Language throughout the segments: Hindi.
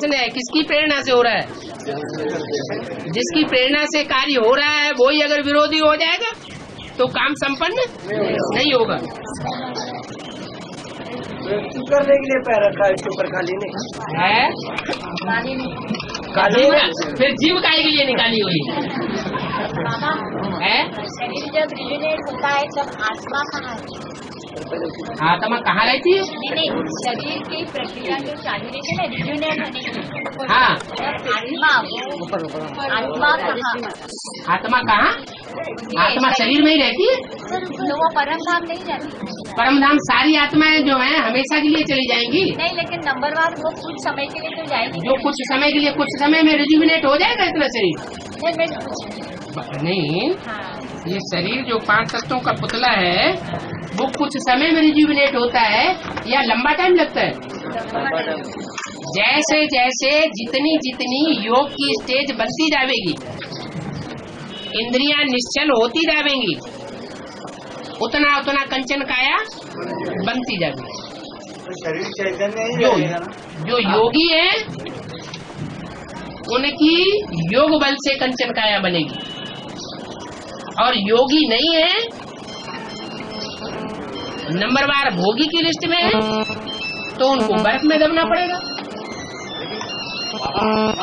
प्रश्न है किसकी प्रेरणा से हो रहा है? जिसकी प्रेरणा से कार्य हो रहा है वही अगर विरोधी हो जाएगा तो काम संपन्न नहीं होगा। करने के लिए पैर रखा है इसके ऊपर, खाली नहीं है। फिर जीव काय के लिए निकाली हुई है? शरीर जब रिजुनेट होता है तब आत्मा कहाँ? आत्मा कहाँ रहती है? नहीं, शरीर की प्रक्रिया जो चालू रहती है ना रिजुनेट होने की। हाँ, आत्मा कहाँ? आत्मा कहाँ? आत्मा शरीर में ही रहती है। तो वो परम धाम नहीं जाती? परम धाम सारी आत्माएं जो हैं हमेशा के लिए चली जाएंगी। नहीं, लेकिन नंबरवार वो कुछ समय के लिए तो जाएगी। जो कुछ समय के लिए, कुछ समय में रिजुविनेट हो जाएगा इतना शरीर नहीं। ये शरीर जो 5 तत्वों का पुतला है वो कुछ समय में रिजुविनेट होता है या लंबा टाइम लगता है? जैसे जैसे जितनी जितनी योग की स्टेज बनती जाएगी, इंद्रियां निश्चल होती जाएंगी, उतना उतना कंचन काया बनती जाएगी। शरीर चैतन्य जो योगी है उनकी योग बल से कंचन काया बनेगी, और योगी नहीं है, नंबरवार भोगी की लिस्ट में है, तो उनको बर्फ में दबना पड़ेगा।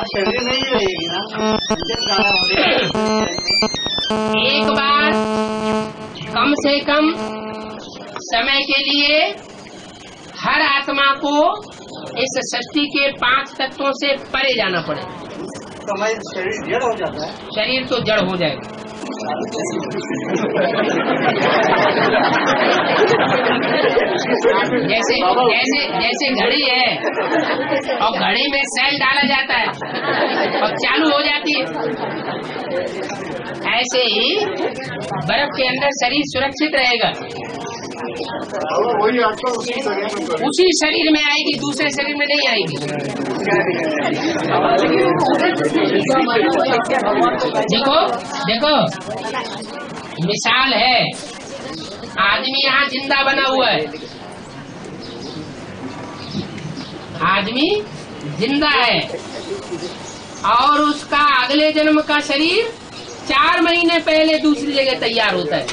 शरीर नहीं रहेगी ना। एक बार कम से कम समय के लिए हर आत्मा को इस सृष्टि के 5 तत्वों से परे जाना पड़ेगा। समय शरीर जड़ हो जाता है। शरीर तो जड़ हो जाएगा। जैसे जैसे जैसे घड़ी है और घड़ी में सेल डाला जाता है और चालू हो जाती है, ऐसे ही बर्फ के अंदर शरीर सुरक्षित रहेगा। उसी शरीर में आएगी, दूसरे शरीर में नहीं आएगी। देखो देखो, मिसाल है, आदमी यहाँ जिंदा बना हुआ है, आदमी जिंदा है और उसका अगले जन्म का शरीर 4 महीने पहले दूसरी जगह तैयार होता है।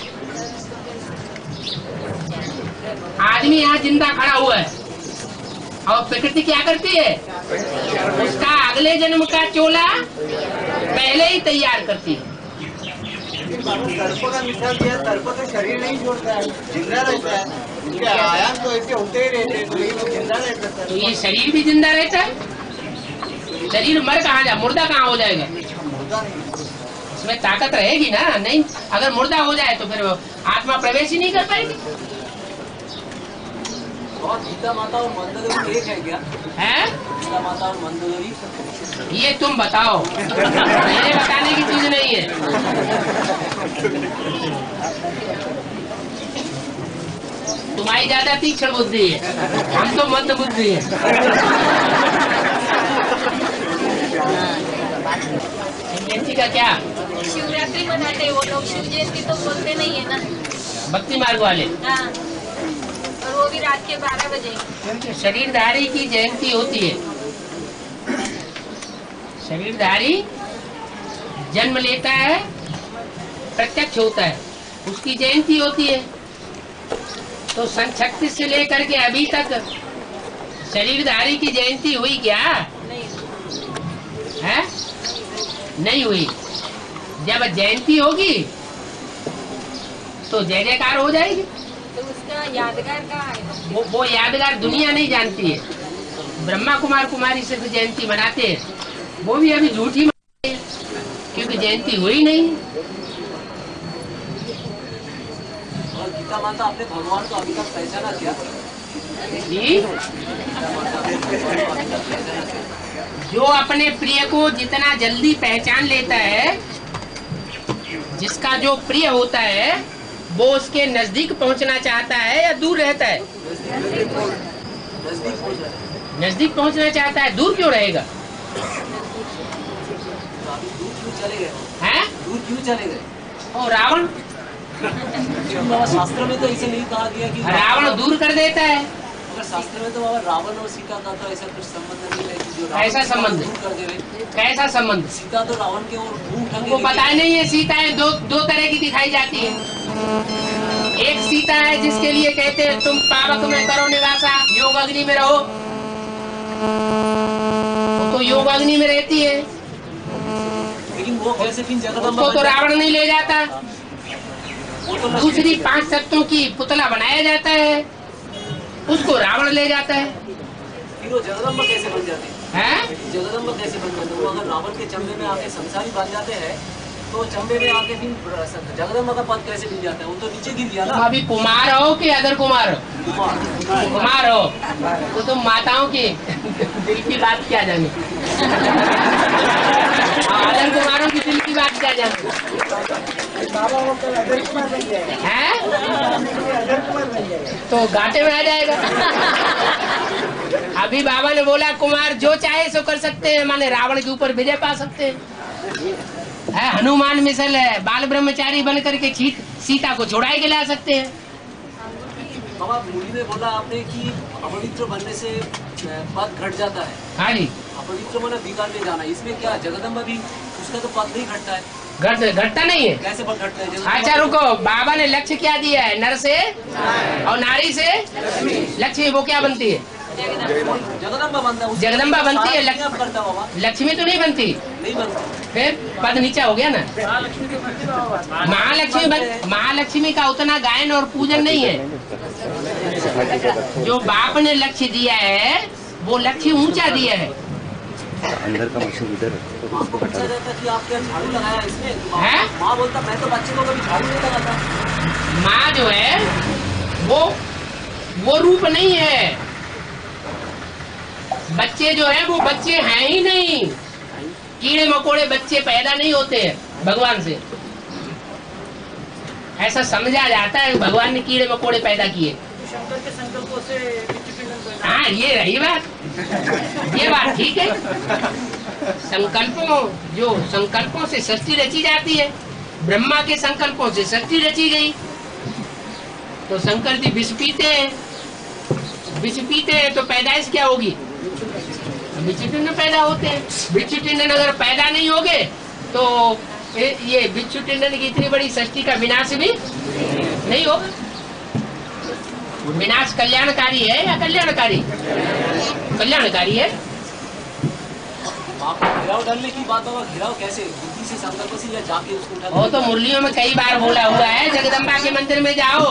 आदमी यहाँ जिंदा खड़ा हुआ है और प्रकृति क्या करती है? उसका अगले जन्म का चोला पहले ही तैयार करती है। सर्प का मिसाल दिया, सर्प का शरीर नहीं छोड़ता है, जिंदा रहता है। उनके आयाम तो ऐसे होते ही रहते हैं, तो ये जिंदा रहता है। तो ये शरीर भी जिंदा रहता है। शरीर मर कहाँ जा, मुर्दा कहाँ हो जाएगा? इसमें ताकत रहेगी ना? नहीं, अगर मुर्दा हो जाए तो फिर आत्मा प्रवेश ही नहीं कर पाएगी। और गीता माता और मंदोदरी एक है क्या? है? गीता माता और मंदोदरी ये तुम बताओ, मेरे बताने की चीज नहीं है। तुम्हारी ज्यादा तीक्ष्ण बुद्धि है, हम तो मंद बुद्धि है। जयंती का क्या? शिवरात्रि मनाते वो लोग, शिव जयंती तो बोलते नहीं है ना, भक्ति मार्ग वाले। हाँ, और वो भी रात के 12 बजे। शरीरधारी की जयंती होती है। शरीरधारी जन्म लेता है, प्रत्यक्ष होता है, उसकी जयंती होती है। तो सन 36 से लेकर के अभी तक शरीरधारी की जयंती हुई क्या? है? नहीं हुई। जब जयंती होगी तो जय जयकार हो जाएगी। तो उसका यादगार कहाँ है? वो यादगार दुनिया नहीं जानती है। ब्रह्मा कुमार कुमारी सिर्फ जयंती मनाते हैं, वो भी अभी झूठी मनाते हैं क्योंकि जयंती हुई नहीं। और गीता माता अपने भगवान को अभी तक पहचाना क्या? जी, जो अपने प्रिय को जितना जल्दी पहचान लेता है, जिसका जो प्रिय होता है वो उसके नजदीक पहुंचना चाहता है या दूर रहता है? नजदीक पहुंचना चाहता है। दूर क्यों रहेगा? दूर क्यों चले गए? हैं? दूर क्यों चले गए? और रावण, शास्त्र में तो इसे नहीं कहा गया कि रावण दूर कर देता है। अगर शास्त्र में तो बाबा रावण और सीता का तो ऐसा कुछ संबंध नहीं है कि जो कैसा संबंध? कर दे रहे। कैसा संबंध? सीता तो रावण के और मुंह उठा के वो पता ही नहीं है। सीताएं दो तरह की दिखाई जाती है। एक सीता है जिसके लिए कहते हैं तुम पावक में करो निवासा, योग अग्नि में रहो, वो तो योग अग्नि में रहती है। लेकिन वो कैसे फिर जगदम्बा उसको तो रावण नहीं ले जाता। वो तो दूसरी 5 तत्वों की पुतला बनाया जाता है, उसको रावण ले जाता है। फिर वो जगदम्बा कैसे बन जाते हैं? जगदम्बा कैसे बन जाते? वो अगर रावण के चंबे में आके संसारी बन जाते हैं तो चंबे में आके फिर जगदम्बा का पद कैसे मिल जाता है? वो तो नीचे गिर गया तुम ना। अभी कुमार हो कि अदर कुमार हो? कुमार हो तो तुम माताओं की दिल की बात क्या जाने, अदर कुमारों की दिल की बात क्या जाने है? तो घाटे में आ जाएगा। अभी बाबा ने बोला कुमार जो चाहे सो कर सकते हैं, माने रावण के ऊपर विजय पा सकते हैं। हनुमान मिसल है, बाल ब्रह्मचारी बन करके सीता को छुड़ाए के ला सकते हैं। बाबा मुनि ने बोला आपने कि अपवित्र बनने से पद घट जाता है। हाँ जी, अपवित्र माना बिगाड़ में जाना, इसमें क्या जगदम्बा भी उसका तो पद नहीं घटता है? घटता नहीं है। कैसे पद घटता है? अच्छा रुको, बाबा ने लक्ष्य क्या दिया है? नर से और नारी से लक्ष्मी, वो क्या बनती है? जगदम्बा बनता है। जगदम्बा बनती है। करता बाबा लक्ष्मी तो नहीं बनती। नहीं बनता। फिर पद नीचा हो गया ना। महालक्ष्मी का उतना गायन और पूजन नहीं है। जो बाप ने लक्ष्य दिया है वो लक्ष्य ऊंचा दिया है। अंदर का मशीन इधर उसको हटा दो। कि आप क्या झाड़ू लगाया इसमें? हैं? माँ बोलता मैं तो बच्चे को कभी झाड़ू नहीं लगाता। माँ जो है वो रूप नहीं है। बच्चे जो है वो बच्चे हैं ही नहीं। कीड़े मकोड़े बच्चे पैदा नहीं होते हैं भगवान से। ऐसा समझा जाता है भगवान ने कीड़े मकोड़े पैदा किए। शंकर के संकल्पों से हाँ, ये रही बात। ये बात ठीक है। संकल्पों से सृष्टि रची जाती है। ब्रह्मा के संकल्पों से सृष्टि रची गई। तो शंकर जी विष पीते हैं तो पैदाइश क्या होगी? बिच्छू टिंडन पैदा होते हैं। बिच्छू टिंडन अगर पैदा नहीं होगे तो ये बिच्छू टिंडन की इतनी बड़ी सृष्टि का विनाश भी नहीं होगा। विनाश कल्याणकारी है या कल्याणकारी? कल्याणकारी है। घिराव डालने की बात होगा। घिराव कैसे? बुद्धि से, संकल्प से या जाके उसको उठा? वो तो मुरलियों में कई बार बोला हुआ है। जगदम्बा के मंदिर में जाओ,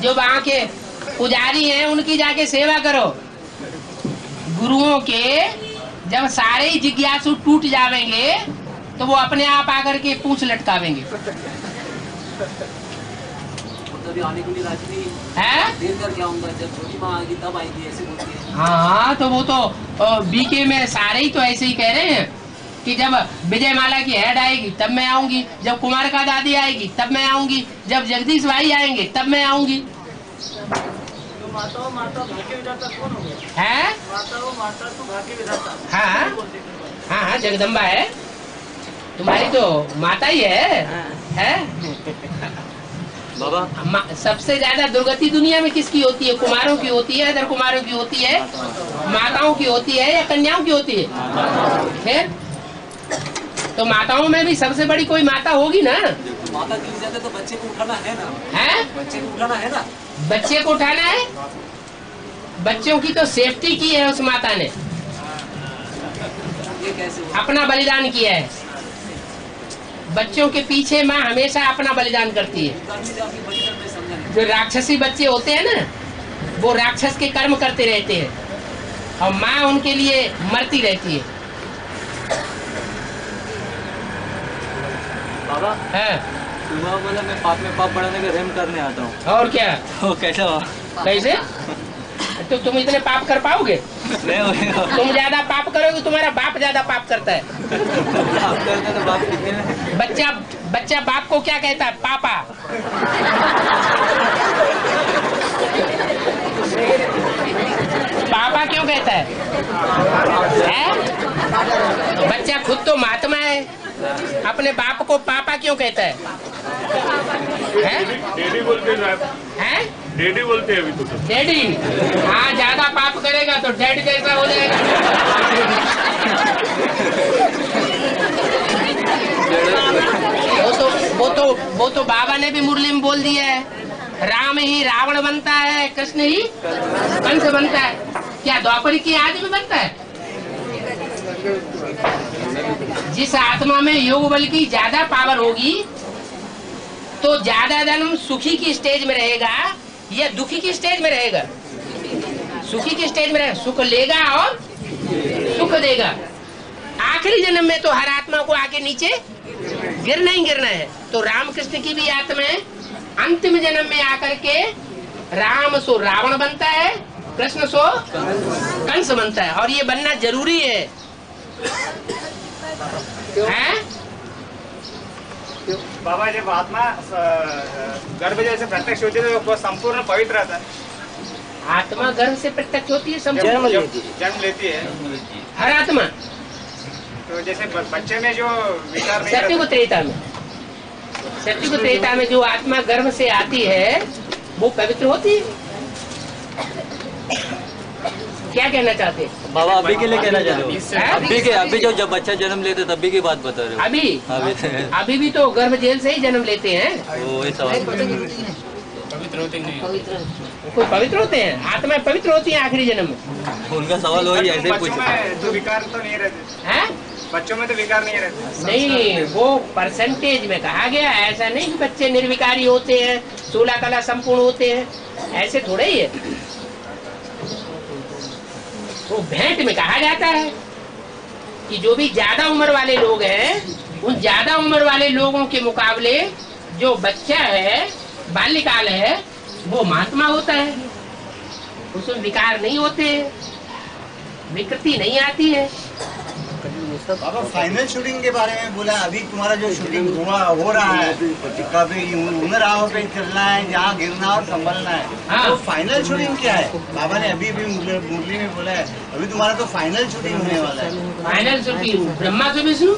जो वहाँ के पुजारी हैं उनकी जाके सेवा करो। गुरुओं के जब सारे ही जिज्ञासु टूट जावेंगे तो वो अपने आप आकर के पूंछ लटकावेंगे। तभी आने के लिए राजी नहीं है? देर करके आऊंगा, जब छोटी माँ आएगी तब आएगी, ऐसे बोलती है। हाँ, तो वो तो बीके में सारे ही तो ऐसे ही कह रहे हैं कि जब विजय माला की हेड आएगी तब मैं आऊंगी, जब कुमार का दादी आएगी तब मैं आऊंगी, जब जगदीश भाई आएंगे तब मैं आऊंगी। माता भाग्य विधाता कौन हो गया? है? माता तो भाग्य विधाता। हाँ हाँ, जगदम्बा है तुम्हारी तो माता ही है? बाबा सबसे ज्यादा दुर्गति दुनिया में किसकी होती है? कुमारों की होती है, अदर कुमारों की होती है, माताओं की होती है या कन्याओं की होती है? फिर तो माताओं में भी सबसे बड़ी कोई माता होगी ना। माता गिर जाते तो बच्चे को उठाना है ना। है? बच्चे को उठाना है ना। बच्चे को उठाना है। बच्चों की तो सेफ्टी की है उस माता ने। ये कैसे हुआ? अपना बलिदान किया है। बच्चों के पीछे माँ हमेशा अपना बलिदान करती है। जो राक्षसी बच्चे होते हैं ना, वो राक्षस के कर्म करते रहते हैं और माँ उनके लिए मरती रहती है। बाबा है? सुबह बोला मैं पाप में पाप बढ़ाने का रहम करने आता हूँ। और क्या? वो कैसा हुआ? कैसे? तो तुम इतने पाप कर पाओगे? नहीं होगा। तुम ज्यादा पाप करोगे, तुम्हारा बाप ज्यादा पाप करता है। पाप करते तो बाप कितने में? बच्चा बाप को क्या कहता है? पापा। पापा क्यों कहता है? बच्चा खुद तो महात्मा है, अपने बाप को पापा क्यों कहता है? हैं? डैडी बोलते हैं अभी तो सब। डैडी, हाँ ज्यादा पाप करेगा तो डैड जैसा हो जाएगा। वो तो बाबा ने भी मुरली में बोल दिया है, राम ही रावण बनता है, कृष्ण ही कंस बनता है। क्या द्वापर की आदमी बनता है? जिस आत्मा में योग बल की ज्यादा पावर होगी तो ज्यादा जन्म सुखी की स्टेज में रहेगा या दुखी की स्टेज में रहेगा? सुखी की स्टेज में रहेगा, सुख लेगा और सुख देगा। आखिरी जन्म में तो हर आत्मा को आके नीचे गिरना ही गिरना है। तो रामकृष्ण की भी आत्मा अंतिम जन्म में आकर के राम सो रावण बनता है, कृष्ण सो कंस बनता है, और ये बनना जरूरी है। बाबा जब आत्मा गर्भ जैसे प्रत्यक्ष होती है तो वो संपूर्ण पवित्र रहता है। आत्मा गर्भ से प्रत्यक्ष होती है, जन्म लेती है हर आत्मा। तो जैसे बच्चे में जो विचार नहीं सत्य को त्रेता में जो आत्मा गर्भ से आती है वो पवित्र होती है। क्या कहना चाहते हैं बाबा? अभी के लिए कहना चाहते हो? अभी जो जब बच्चा जन्म लेते तभी की बात बता रहे हो? अभी भी तो गर्भ जेल से ही जन्म लेते हैं। पवित्र होते नहीं? कोई पवित्र होते हैं, आत्मा पवित्र होती है आखिरी जन्म में। उनका सवाल वही ऐसे ही पूछा। तो विकार तो नहीं रहते हैं? बच्चों में तो विकार नहीं रहते। नहीं, वो परसेंटेज में कहा गया, ऐसा नहीं कि बच्चे निर्विकारी होते हैं, 16 कला संपूर्ण होते हैं, ऐसे थोड़े ही है। वो भेंट में कहा जाता है कि जो भी ज्यादा उम्र वाले लोग हैं उन ज्यादा उम्र वाले लोगों के मुकाबले जो बच्चा है, बाल्यकाल है, वो महात्मा होता है। उसमें विकार नहीं होते, विकृति नहीं आती है। बाबा फाइनल शूटिंग के बारे में बोला, अभी तुम्हारा जो शूटिंग हो रहा है, कभी उम्र पे चलना है, जहाँ गिरना और संभलना है। हाँ। तो फाइनल शूटिंग क्या है? बाबा ने अभी मुरली में बोला है, अभी तुम्हारा तो फाइनल शूटिंग होने वाला है। फाइनल शूटिंग ब्रह्मा से विष्णु।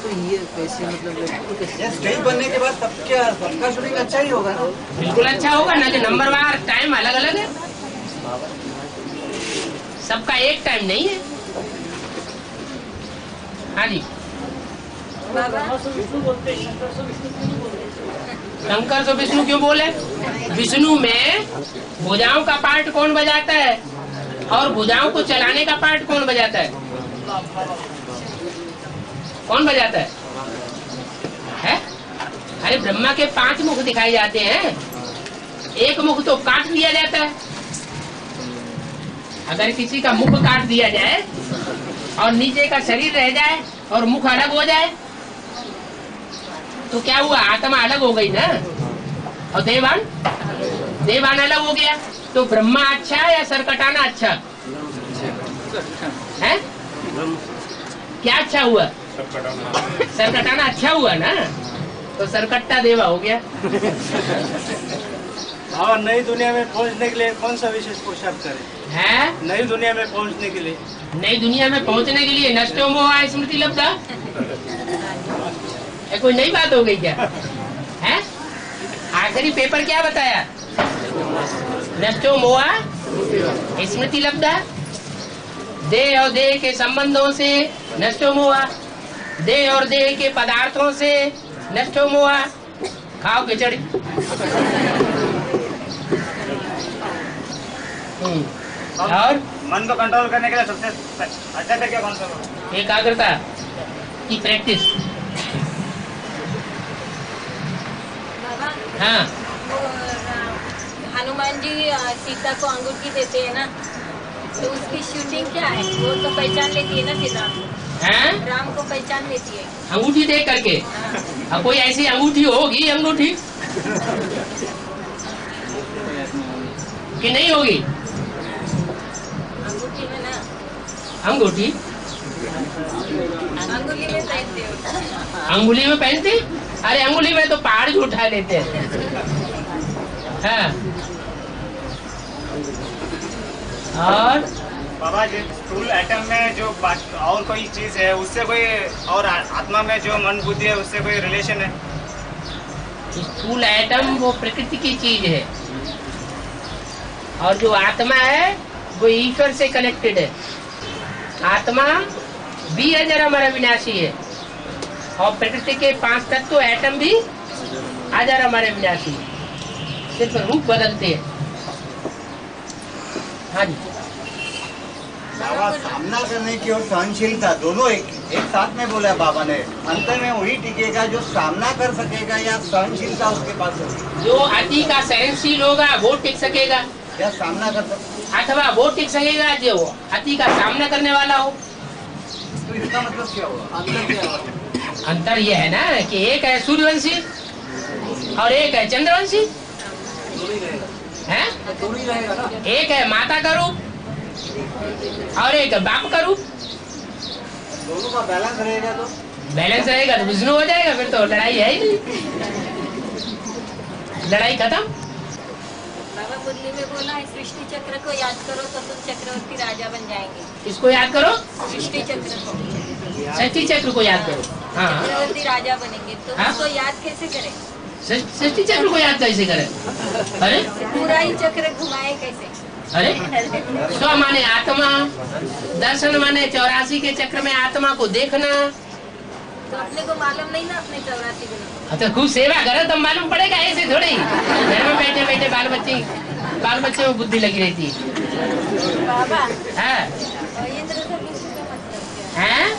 स्टेज बनने के बाद सबका शूटिंग अच्छा ही होगा ना? बिल्कुल अच्छा होगा ना, कि नंबरवार टाइम अलग अलग है, सबका एक टाइम नहीं है। हाँ जी, शंकर से विष्णु क्यों बोले? विष्णु में भुजाओं का पार्ट कौन बजाता है और भुजाओं को चलाने का पार्ट कौन बजाता है? कौन बजाता है? अरे ब्रह्मा के 5 मुख दिखाए जाते हैं, एक मुख तो काट दिया जाता है। अगर किसी का मुख काट दिया जाए और नीचे का शरीर रह जाए और मुख अलग हो जाए तो क्या हुआ? आत्मा अलग हो गई ना, और देवान अलग हो गया। तो ब्रह्मा अच्छा है या सरकटाना अच्छा है? क्या अच्छा हुआ? सरकटाना अच्छा हुआ ना, तो सरकट्टा देवा हो गया। और नई दुनिया में पहुंचने के लिए कौन सा विशेष पोशाक करें? है नई दुनिया में पहुंचने के लिए? नई दुनिया में पहुंचने के लिए नष्टो मोह स्मृति लब्धा। कोई नई बात हो गई क्या? है? आखिरी पेपर क्या बताया? नष्टो मोह स्मृति लब्धा। देह और देह के संबंधों से नष्टो मोह, देह और देह के पदार्थों से नष्टो मोह। खाओ खिचड़ी। और मन को कंट्रोल करने के लिए सबसे अच्छा तरीका कौन सा? एकाग्रता की प्रैक्टिस। हाँ, हनुमान जी सीता को अंगूठी देते हैं ना, तो उसकी शूटिंग क्या है? वो तो पहचान लेती है ना सीता, राम को पहचान लेती है अंगूठी देख करके। हाँ। कोई ऐसी अंगूठी होगी, अंगूठी कि नहीं होगी? अंगूठी में ना, अंगूठी अंगुली में पहनते हो। अंगुली में पहनते? अरे अंगुली में तो पहाड़ भी उठा लेते हैं। हाँ। और बाबा जी, स्थूल एटम में जो और कोई चीज है उससे कोई, और आत्मा में जो मन बुद्धि है उससे कोई रिलेशन है? स्थूल एटम वो प्रकृति की चीज है, और जो आत्मा है वो ईश्वर से कनेक्टेड है। आत्मा भी अजर अमर अविनाशी है और प्रकृति के 5 तत्व एटम भी अजर अमर अविनाशी है, सिर्फ रूप बदलते हैं। हाँ जी। बाबा सामना करने की और सहनशीलता दोनों एक साथ में बोला बाबा ने। अंत में वही टिकेगा जो सामना कर सकेगा या सहनशीलता उसके पास होगी। जो अति का सहनशील होगा वो टिक सकेगा या सामना कर सकता, अथवा वो टिक सकेगा जो अति का सामना करने वाला हो। तो इसका मतलब क्या हुआ? अंतर क्या हुआ? अंतर ये है ना कि एक है सूर्यवंशी और एक है चंद्रवंशी है। एक है माता का रूप और एक है बाप का रूप। दोनों का बैलेंस रहेगा तो विष्णु हो जाएगा। फिर तो लड़ाई है ही नहीं, लड़ाई खत्म। बाबा मुरली में बोला है सृष्टि चक्र को याद करो तो तुम चक्रवर्ती राजा बन जाएंगे। किसको याद करो? सृष्टि चक्र को। सृष्टि चक्र को याद करो। हाँ, चक्रवर्ती राजा बनेंगे तो हाँ? उसको याद कैसे करें? सृष्टि चक्र को याद कैसे करें? अरे पूरा ही चक्र घुमाए कैसे? अरे स्व माने आत्मा, दर्शन माने 84 के चक्र में आत्मा को देखना। तो अपने को मालूम नहीं ना अपने 84 को। अच्छा खूब सेवा करो तो मालूम पड़ेगा, ऐसे थोड़े ही घर में बैठे बैठे बाल बच्चे में बुद्धि लगी रहती है। बाबा हाँ इंद्रधनुष का मतलब क्या है?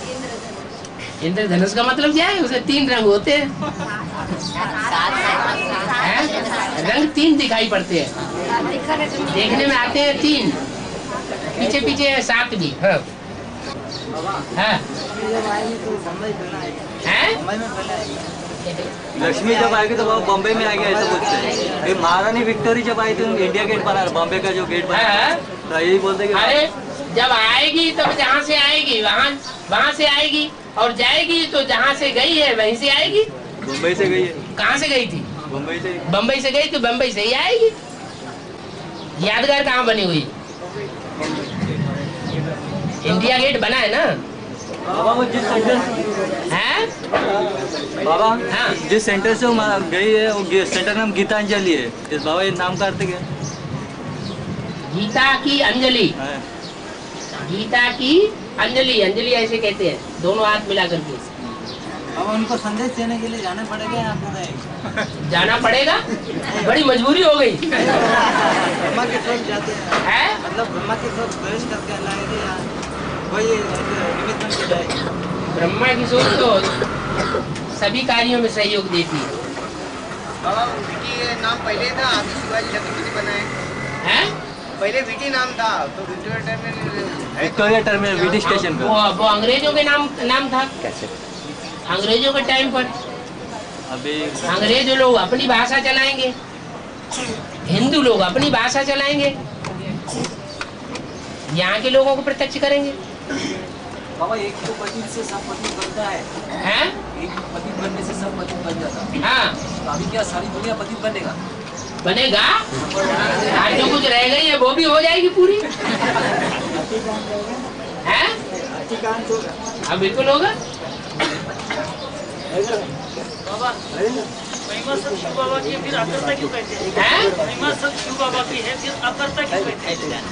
इंद्रधनुष का मतलब क्या है? उसे 3 रंग होते हैं। रंग 3 दिखाई पड़ते हैं, देखने में आते हैं 3, पीछे पीछे 7 भी। हाँ हाँ लक्ष्मी जब आएगी तो वो बॉम्बे में आएगी ऐसा बोलते हैं। ये महारानी विक्टोरी जब आई थी इंडिया गेट बना, बॉम्बे का जो गेट बना, तो यही बोलते कि अरे जब आएगी तब जहाँ से आएगी वहाँ से आएगी, और जाएगी तो जहाँ से गई है वहीं से आएगी। मुंबई से गई है। कहाँ से गई थी? मुंबई से। बम्बई से गई तो बम्बई से ही आएगी। यादगार कहाँ बनी हुई? इंडिया गेट बना है ना बाबा। वो जिस सेंटर है बाबा, हाँ, जिस सेंटर से वो गई है वो सेंटर नाम गीतांजलि है। इस बाबा ये नाम करते क्या? गीता की अंजलि। गीता की अंजलि, अंजलि ऐसे कहते हैं, दोनों हाथ मिला करके। अब उनको संदेश देने के लिए जाना पड़ेगा या आपको जाना पड़ेगा, बड़ी मजबूरी हो गई। ब्रह्मा के साथ जाते है मतलब ब्रह्मा के साथ प्रवेश करके लाएंगे या वही निमित्त बन के जाएगी? ब्रह्मा की सोच तो सभी कार्यों में सहयोग देती है। बाबा विटी नाम पहले था, अभी शिवाजी छत्रपति बनाए हैं? पहले विटी नाम था तो विक्टोरिया टर्मिनल विटी स्टेशन पे। वो अंग्रेजों के नाम था। अंग्रेजों के टाइम पर अभी अंग्रेज लोग अपनी भाषा चलाएंगे, हिंदू लोग अपनी भाषा चलाएंगे, यहाँ के लोगों को प्रत्यक्ष करेंगे। बाबा एक तो पति से सब पति बनता है, हैं? एक पति बनने से सब पति बन जाता है। हाँ तो अभी क्या सारी दुनिया पति बनेगा? बनेगा। आज जो कुछ रह गई है वो भी हो जाएगी पूरी। हैं? हाँ बिल्कुल होगा। बाबा महिमा सब शिव बाबा की फिर अकर्ता क्यों कहते हैं? हैं? महिमा सब शिव बाबा की है फिर अकर्ता क्यों कहते हैं?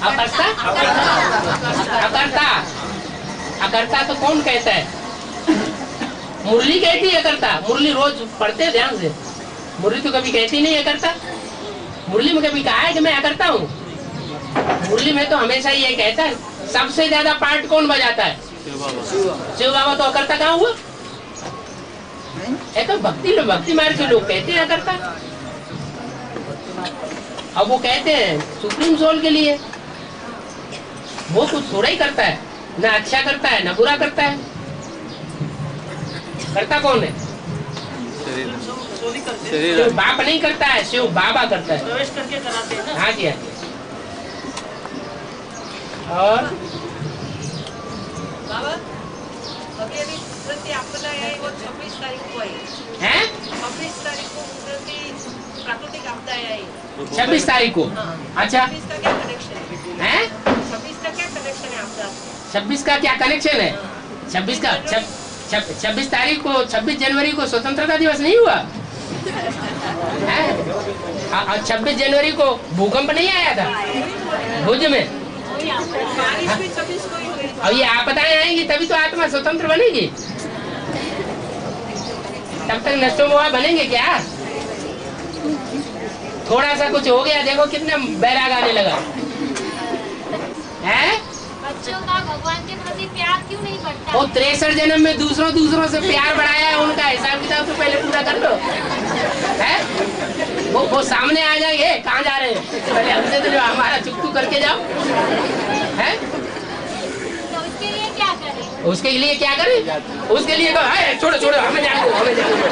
अकर्ता तो कौन कहता है? मुरली कहती है अकर्ता। मुरली रोज पढ़ते हैं ध्यान से। मुरली तो कभी कहती नहीं अकर्ता। मुरली में कभी कहा है कि मैं अकर्ता हूँ? मुरली में तो हमेशा ये कहता है। सबसे ज्यादा पार्ट कौन बजाता है? शिव बाबा। तो अकर्ता कहाँ हुआ? तो भक्ति मार्ग के लोग कहते हैं अकर्ता। अब वो कहते हैं सुप्रीम सोल के लिए। वो कुछ थोड़ा ही करता है, न अच्छा करता है न बुरा करता है। करता कौन है? शिव बाप नहीं करता है, शिव बाबा करता है। प्रवेश करके कराते हैं ना। हाँ जी हाँ जी। और बाबा अभी कुदरती आपदा है वो 26 तारीख को आई है? 26 तारीख को कुदरती प्राकृतिक आपदा आई 26 तारीख को। अच्छा 26 का क्या कनेक्शन है? 26 का क्या कनेक्शन है आपदा? 26 का क्या कनेक्शन है? 26 का 26 तारीख को 26 जनवरी को स्वतंत्रता दिवस नहीं हुआ? और 26 जनवरी को भूकंप नहीं आया था भुज में? बारिश भी 26 को ही हुई। और ये आपदाएं आएंगी तभी तो आत्मा स्वतंत्र बनेगी। तब तक नष्टो मोहा बनेंगे क्या? थोड़ा सा कुछ हो गया देखो कितना बैराग आने लगा है। बच्चों का भगवान के प्रति प्यार क्यों नहीं बढ़ता? वो 63 जन्म में दूसरों से प्यार बढ़ाया है, उनका हिसाब किताब तो पहले पूरा कर लो है। वो सामने आ जाएंगे, कहाँ जा रहे हैं पहले हमसे तो जो हमारा चुप करके जाओ है। तो उसके लिए क्या करें? उसके लिए क्या करें? उसके लिए छोड़ो छोड़ो हमें जाने दो, हमें जाने दो।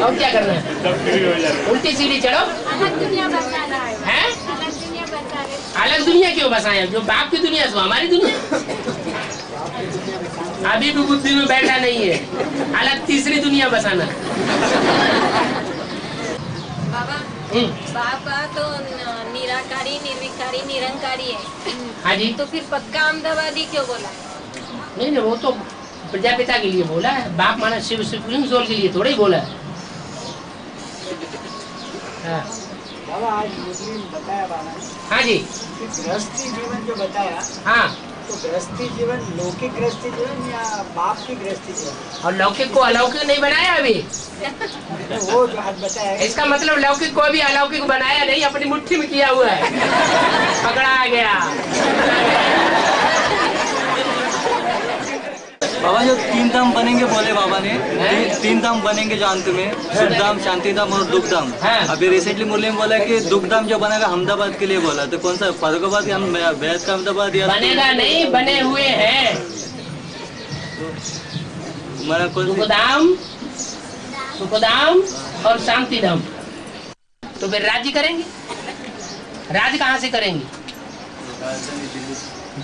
अब क्या करना है? उल्टी सीढ़ी चढ़ो। अलग दुनिया बसाना है। हैं? अलग दुनिया बसाने। अलग दुनिया क्यों बसाए? जो बाप की दुनिया सो हमारी दुनिया। अभी भी बुद्धि में बैठा नहीं है, अलग तीसरी दुनिया बसाना। बाबा बाबा तो निराकारी निर्विकारी निरंकारी है। हाँ जी। तो फिर पक्का अहमदाबादी क्यों बोला? नहीं वो तो प्रजापिता के लिए बोला है। बाप माना शिव सुप्रीम सोल के लिए थोड़ा ही बोला है। हाँ। बाबा आज मुस्लिम बताया बाबा ने। हाँ जी। गृहस्थी जीवन जो बताया, हाँ तो गृहस्थी जीवन लौकिक गृहस्थी जीवन या बाप की गृहस्थी जीवन? और लौकिक को अलौकिक नहीं बनाया अभी। वो जो आज बताया, इसका मतलब लौकिक को भी अलौकिक बनाया नहीं, अपनी मुट्ठी में किया हुआ है। पकड़ा गया। बाबा जो 3 धाम बनेंगे बोले बाबा ने, 3 धाम बनेंगे जो अंत में, सुख धाम, शांति धाम और दुख धाम। अभी रिसेंटली मुरली में बोला कि दुख धाम जो बनेगा अहमदाबाद के लिए बोला, तो कौन सा फरुखाबाद या बेहद का अहमदाबाद या बनेगा नहीं, बने हुए हैं। मेरा कौन सुखधाम और शांति धाम। तो फिर राज्य करेंगे, राज्य कहाँ से करेंगे?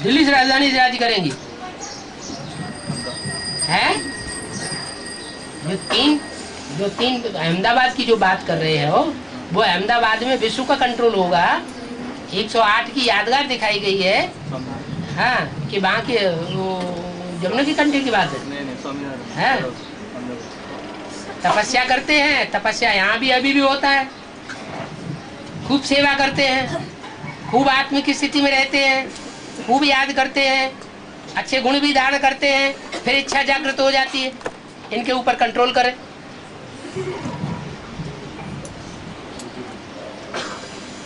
दिल्ली से, राजधानी से राज्य करेंगे है। जो तीन अहमदाबाद की जो बात कर रहे हो, वो अहमदाबाद में विश्व का कंट्रोल होगा। 108 की यादगार दिखाई गई है। हाँ कि वहाँ के जमुना की कंट्री की बात है। तपस्या करते हैं, तपस्या यहाँ भी अभी भी होता है। खूब सेवा करते हैं, खूब आत्म की स्थिति में रहते हैं, खूब याद करते हैं, अच्छे गुण भी धारण करते हैं, फिर इच्छा जागृत हो जाती है। इनके ऊपर कंट्रोल करें।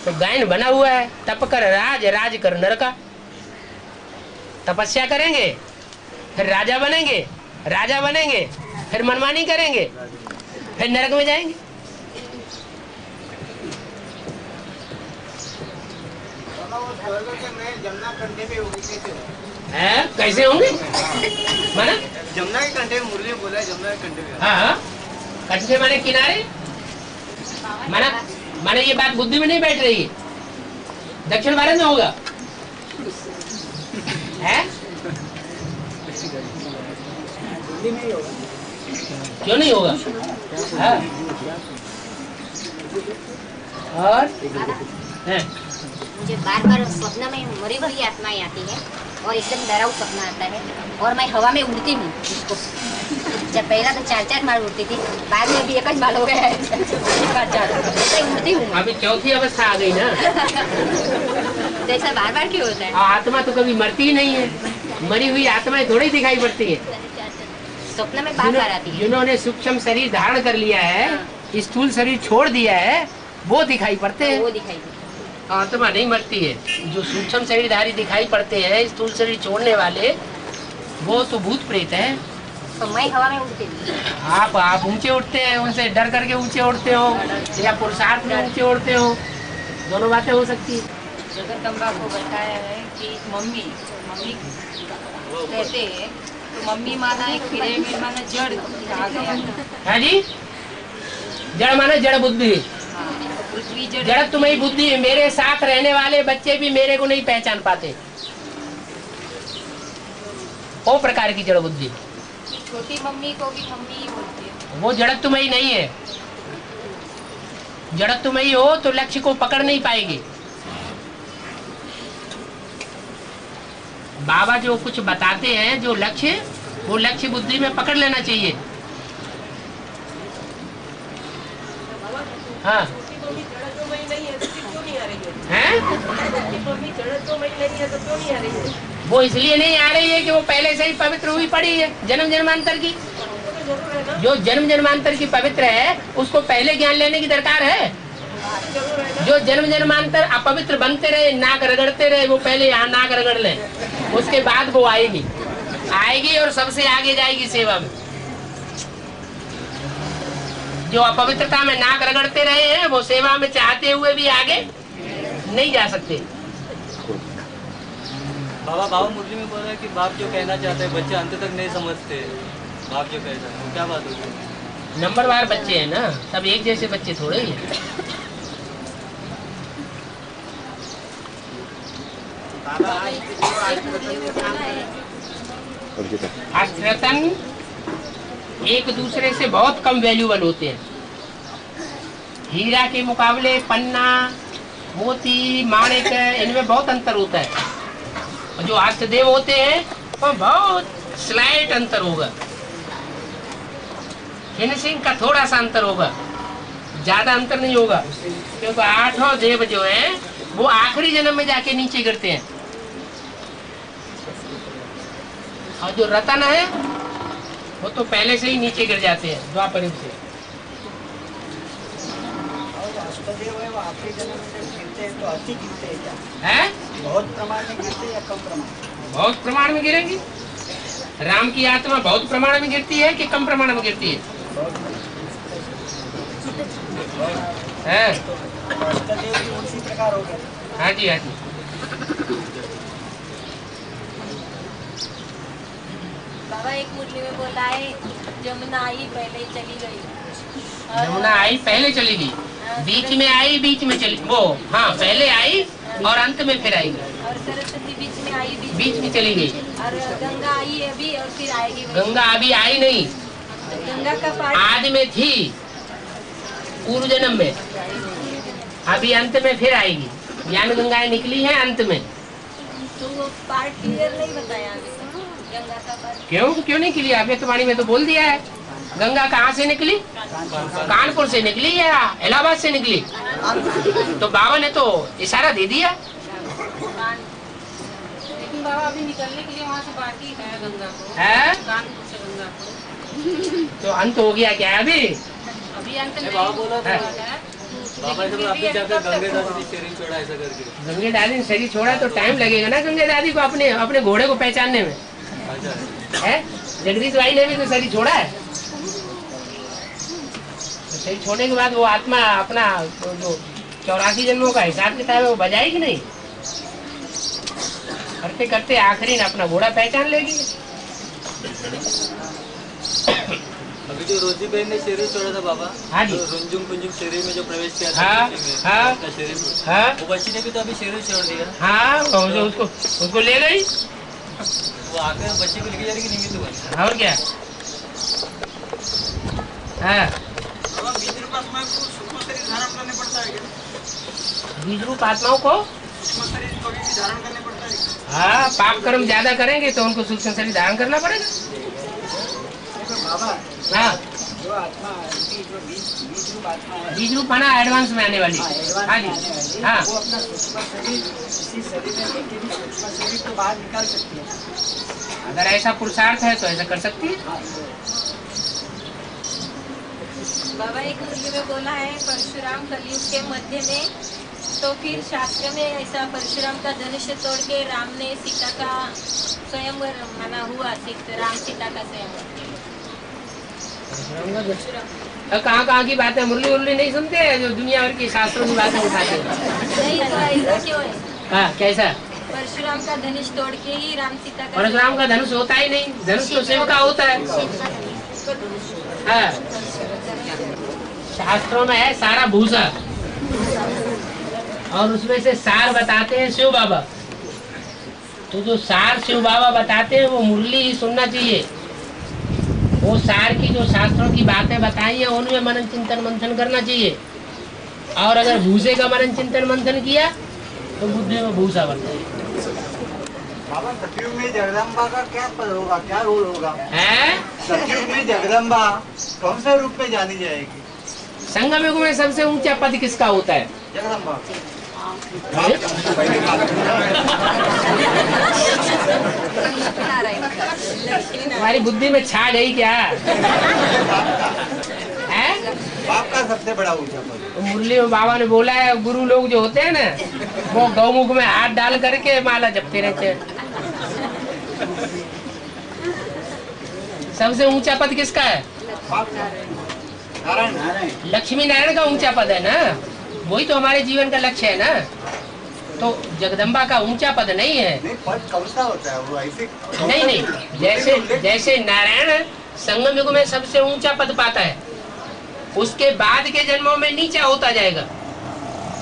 तो गायन बना हुआ है, तप कर राज, राज कर नरका। तपस्या करेंगे, फिर राजा बनेंगे, राजा बनेंगे, फिर मनमानी करेंगे, फिर नरक में जाएंगे। कैसे होंगे? माना जमुना के कंठे में मुरली बोला है, जमुना के कंठे में। हाँ कंठे माने किनारे। माने ये बात बुद्धि में नहीं बैठ रही है। दक्षिण भारत में होगा है? क्यों नहीं होगा? हाँ। और है? मुझे बार-बार स्वप्न में मरी हुई आत्माएं आती है और एकदम डराव सपना आता है और मैं हवा में उड़ती हूँ। उसको जब पहला तो 4-4 बार उड़ती थी, बाद में भी एक ही बार हो गया है। उड़ती हूँ। अभी चौथी अवस्था आ गई ना। जैसा बार-बार क्यों होता है? आत्मा तो कभी मरती ही नहीं है। मरी हुई आत्माएं थोड़ी दिखाई पड़ती है। स्वप्न में बार-बार आती है। जिन्होंने सूक्ष्म शरीर धारण कर लिया है, स्थूल शरीर छोड़ दिया है, वो दिखाई पड़ते हैं। वो दिखाई पड़ते हैं। आत्मा नहीं मरती है। जो सूक्ष्म शरीरधारी दिखाई पड़ते हैं, स्थूल शरीर छोड़ने वाले, वो तो भूत प्रेत है। तो मैं हवा में उड़ती हूँ। आप ऊंचे उठते हैं, उनसे डर करके ऊंचे उठते हो, या पुरुषार्थ में ऊंचे उठते हो। दोनों बातें हो सकती है। जगदम्बा को बताया है कि मम्मी कहते हैं, तो मम्मी माना एक पिरामिड माना जड़ कहा गया। है जी? जड़ माना जड़ बुद्धि। पृथ्वी जड़। जड़ तुम्हारी बुद्धि है। मेरे साथ रहने वाले बच्चे भी मेरे को नहीं पहचान पाते। वो प्रकार की जड़ बुद्धि। छोटी मम्मी को भी मम्मी ही बोलते हैं। वो जड़त तुम्हारी नहीं है। जड़त तुम्हारी हो तो लक्ष्य को पकड़ नहीं पाएगी। बाबा जो कुछ बताते हैं, जो लक्ष्य, वो लक्ष्य बुद्धि में पकड़ लेना चाहिए। हाँ छोटी मम्मी जड़त जो मई नहीं है तो फिर क्यों नहीं आ रही है? हैं? छोटी मम्मी जड़त जो मई नहीं है तो क्यों नहीं आ रही है? वो इसलिए नहीं आ रही है कि वो पहले से ही पवित्र हुई पड़ी है जन्म जन्मांतर की। जरूर है ना? जो जन्म जन्मांतर की पवित्र है उसको पहले ज्ञान लेने की दरकार है। जरूर है ना? जो जन्म जन्मांतर अपवित्र बनते रहे, नाक रगड़ते रहे, वो पहले यहाँ नाक रगड़ ले, उसके बाद वो आएगी और सबसे आगे जाएगी सेवा में। जो अपवित्रता में नाक रगड़ते रहे हैं वो सेवा में चाहते हुए भी आगे नहीं जा सकते। बाबा मुरली में बोल रहा है कि बाप जो कहना चाहते हैं बच्चे अंत तक नहीं समझते। बाप जो कहता है वो क्या बात होती है? नंबरवार बच्चे हैं ना, सब एक जैसे बच्चे थोड़े ही हैं। अष्टरत्न एक दूसरे से बहुत कम वैल्यूबल होते हैं। हीरा के मुकाबले पन्ना, मोती, माणिक, इनमें बहुत अंतर होता है। और जो अष्टदेव होते हैं वो बहुत स्लाइट अंतर होगा, फिनिशिंग का थोड़ा सा अंतर होगा, ज्यादा अंतर नहीं होगा, क्योंकि 8 देव जो है वो आखिरी जन्म में जाके नीचे गिरते हैं। और जो रतन है वो तो पहले से ही नीचे गिर जाते हैं द्वापर युग से। अष्टदेव है वो आखिरी जन्म में गिरते हैं तो अति गिरते हैं क्या? हैं? बहुत प्रमाण में गिरते हैं या कम प्रमाण? बहुत प्रमाण में गिरेंगी। राम की आत्मा बहुत प्रमाण में गिरती है कि कम प्रमाण में गिरती है? अष्टदेव भी उसी प्रकार हो गए। हाँ जी, हाँ जी। बाबा एक मुरली में बोला है जमुना आई पहले चली गई। जमुना आई पहले चली गई, बीच में आई बीच में चली, वो हाँ पहले आई और अंत में फिर आएगी। और सरस्वती बीच में आई बीच में चली गई। और गंगा आई अभी और फिर आएगी। गंगा अभी आई नहीं, गंगा का पार्ट आदि में थी पूर्व जन्म में, अभी अंत में फिर आएगी। ज्ञान गंगाएं निकली है अंत में। तो वो पार्ट क्लियर नहीं बताया अभी गंगा का पार्ट। क्यों नहीं क्लियर? अभी तो वाणी में तो बोल दिया है। गंगा कहाँ से निकली? कानपुर से निकली या इलाहाबाद से निकली? तो बाबा ने तो इशारा दे दिया। लेकिन बाबा अभी निकलने के लिए वहाँ से बाकी है गंगा को, है? कानपुर से गंगा को। तो अंत हो गया क्या अभी? अभी अंत नहीं बाबा बोला था हुआ है। बाबा जब आपने जाकर गंगे दादी ने शरीर छोड़ा ऐसा करके। गंगे दादी ने शरीर छोड़ा तो टाइम लगेगा ना गंगे दादी को अपने घोड़े को पहचानने में। अच्छा है? जगदीश भाई ने भी तो शरीर छोड़ा है। तो शरीर छोड़ने के बाद वो आत्मा अपना जो 84 जन्मों का हिसाब किताब है वो बजाएगी नहीं, करते करते आखिरी में अपना घोड़ा पहचान लेगी। अभी जो रोजी बहन ने शरीर छोड़ा था बाबा, हाँ जी, रुंजुम पुंजुम शरीर में जो प्रवेश किया था, हाँ, हाँ, उसका शरीर, हाँ, वो बच्ची ने भी तो अभी शरीर छोड़ दिया। हाँ, उसको ले गई, वो आकर बच्ची को लेके जा रही कि निमित्त बन। और क्या? हाँ, बीज रूप आत्मा को सूक्ष्म शरीर धारण करने पड़ता है क्या? बीज रूप आत्माओं को सूक्ष्म शरीर को भी धारण करने पड़ता है? हाँ, पाप कर्म ज्यादा करेंगे तो उनको सूक्ष्म शरीर धारण करना पड़ेगा। बाबा हाँ, जो आत्मा जो बीज रूप आत्मा है, बीज रूप आना एडवांस में आने वाली। हाँ जी, हाँ, वो अपना सूक्ष्म शरीर इसी शरीर में लेके भी सूक्ष्म शरीर तो बाहर निकाल सकती है। अगर ऐसा पुरुषार्थ है तो ऐसा कर सकती है। बाबा एक मुरली में बोला है परशुराम कलयुग के मध्य में, तो फिर शास्त्र में ऐसा परशुराम का धनुष तोड़ के राम ने सीता का स्वयंवर माना हुआ, राम सीता का स्वयंवर। कहाँ की बातें मुरली उरली नहीं सुनते हैं, जो दुनिया भर की शास्त्रों की बातें उठाते हैं। नहीं तो ऐसा क्यों है? हाँ, कैसा? परशुराम का धनुष तोड़ के ही राम सीता का। परशुराम का धनुष होता ही नहीं, धनुष तो शिव का होता है। हाँ, शास्त्रों में है सारा भूसा और उसमें से सार बताते हैं शिव बाबा। तो जो सार शिव बाबा बताते हैं वो मुरली ही सुनना चाहिए। वो सार की जो शास्त्रों की बातें बताई है उनमें मनन चिंतन मंथन करना चाहिए। और अगर भूसे का मनन चिंतन मंथन किया तो बुद्धि में भूसा बनता है। बाबा सतयुग में जगदम्बा का क्या पद होगा, क्या रोल होगा? है? सतयुग में जगदम्बा कौन से रूप में जानी जाएगी? संगम युग में सबसे ऊंचा पद किसका होता है? जगदम्बा। तुम्हारी बुद्धि में छा गई क्या है? बाप का सबसे बड़ा ऊंचा पद। मुरली में बाबा ने बोला है, गुरु लोग जो होते हैं ना, वो गौमुख में हाथ डाल करके माला जपते रहते हैं। सबसे ऊंचा पद किसका है? नारायण। लक्ष्मी नारायण का ऊंचा पद है ना, वही तो हमारे जीवन का लक्ष्य है ना। तो जगदम्बा का ऊंचा पद नहीं है। नहीं, पद कौन सा होता है वो? ऐसे नहीं, जैसे जैसे नारायण संगम युग में सबसे ऊंचा पद पाता है, उसके बाद के जन्मों में नीचा होता जाएगा।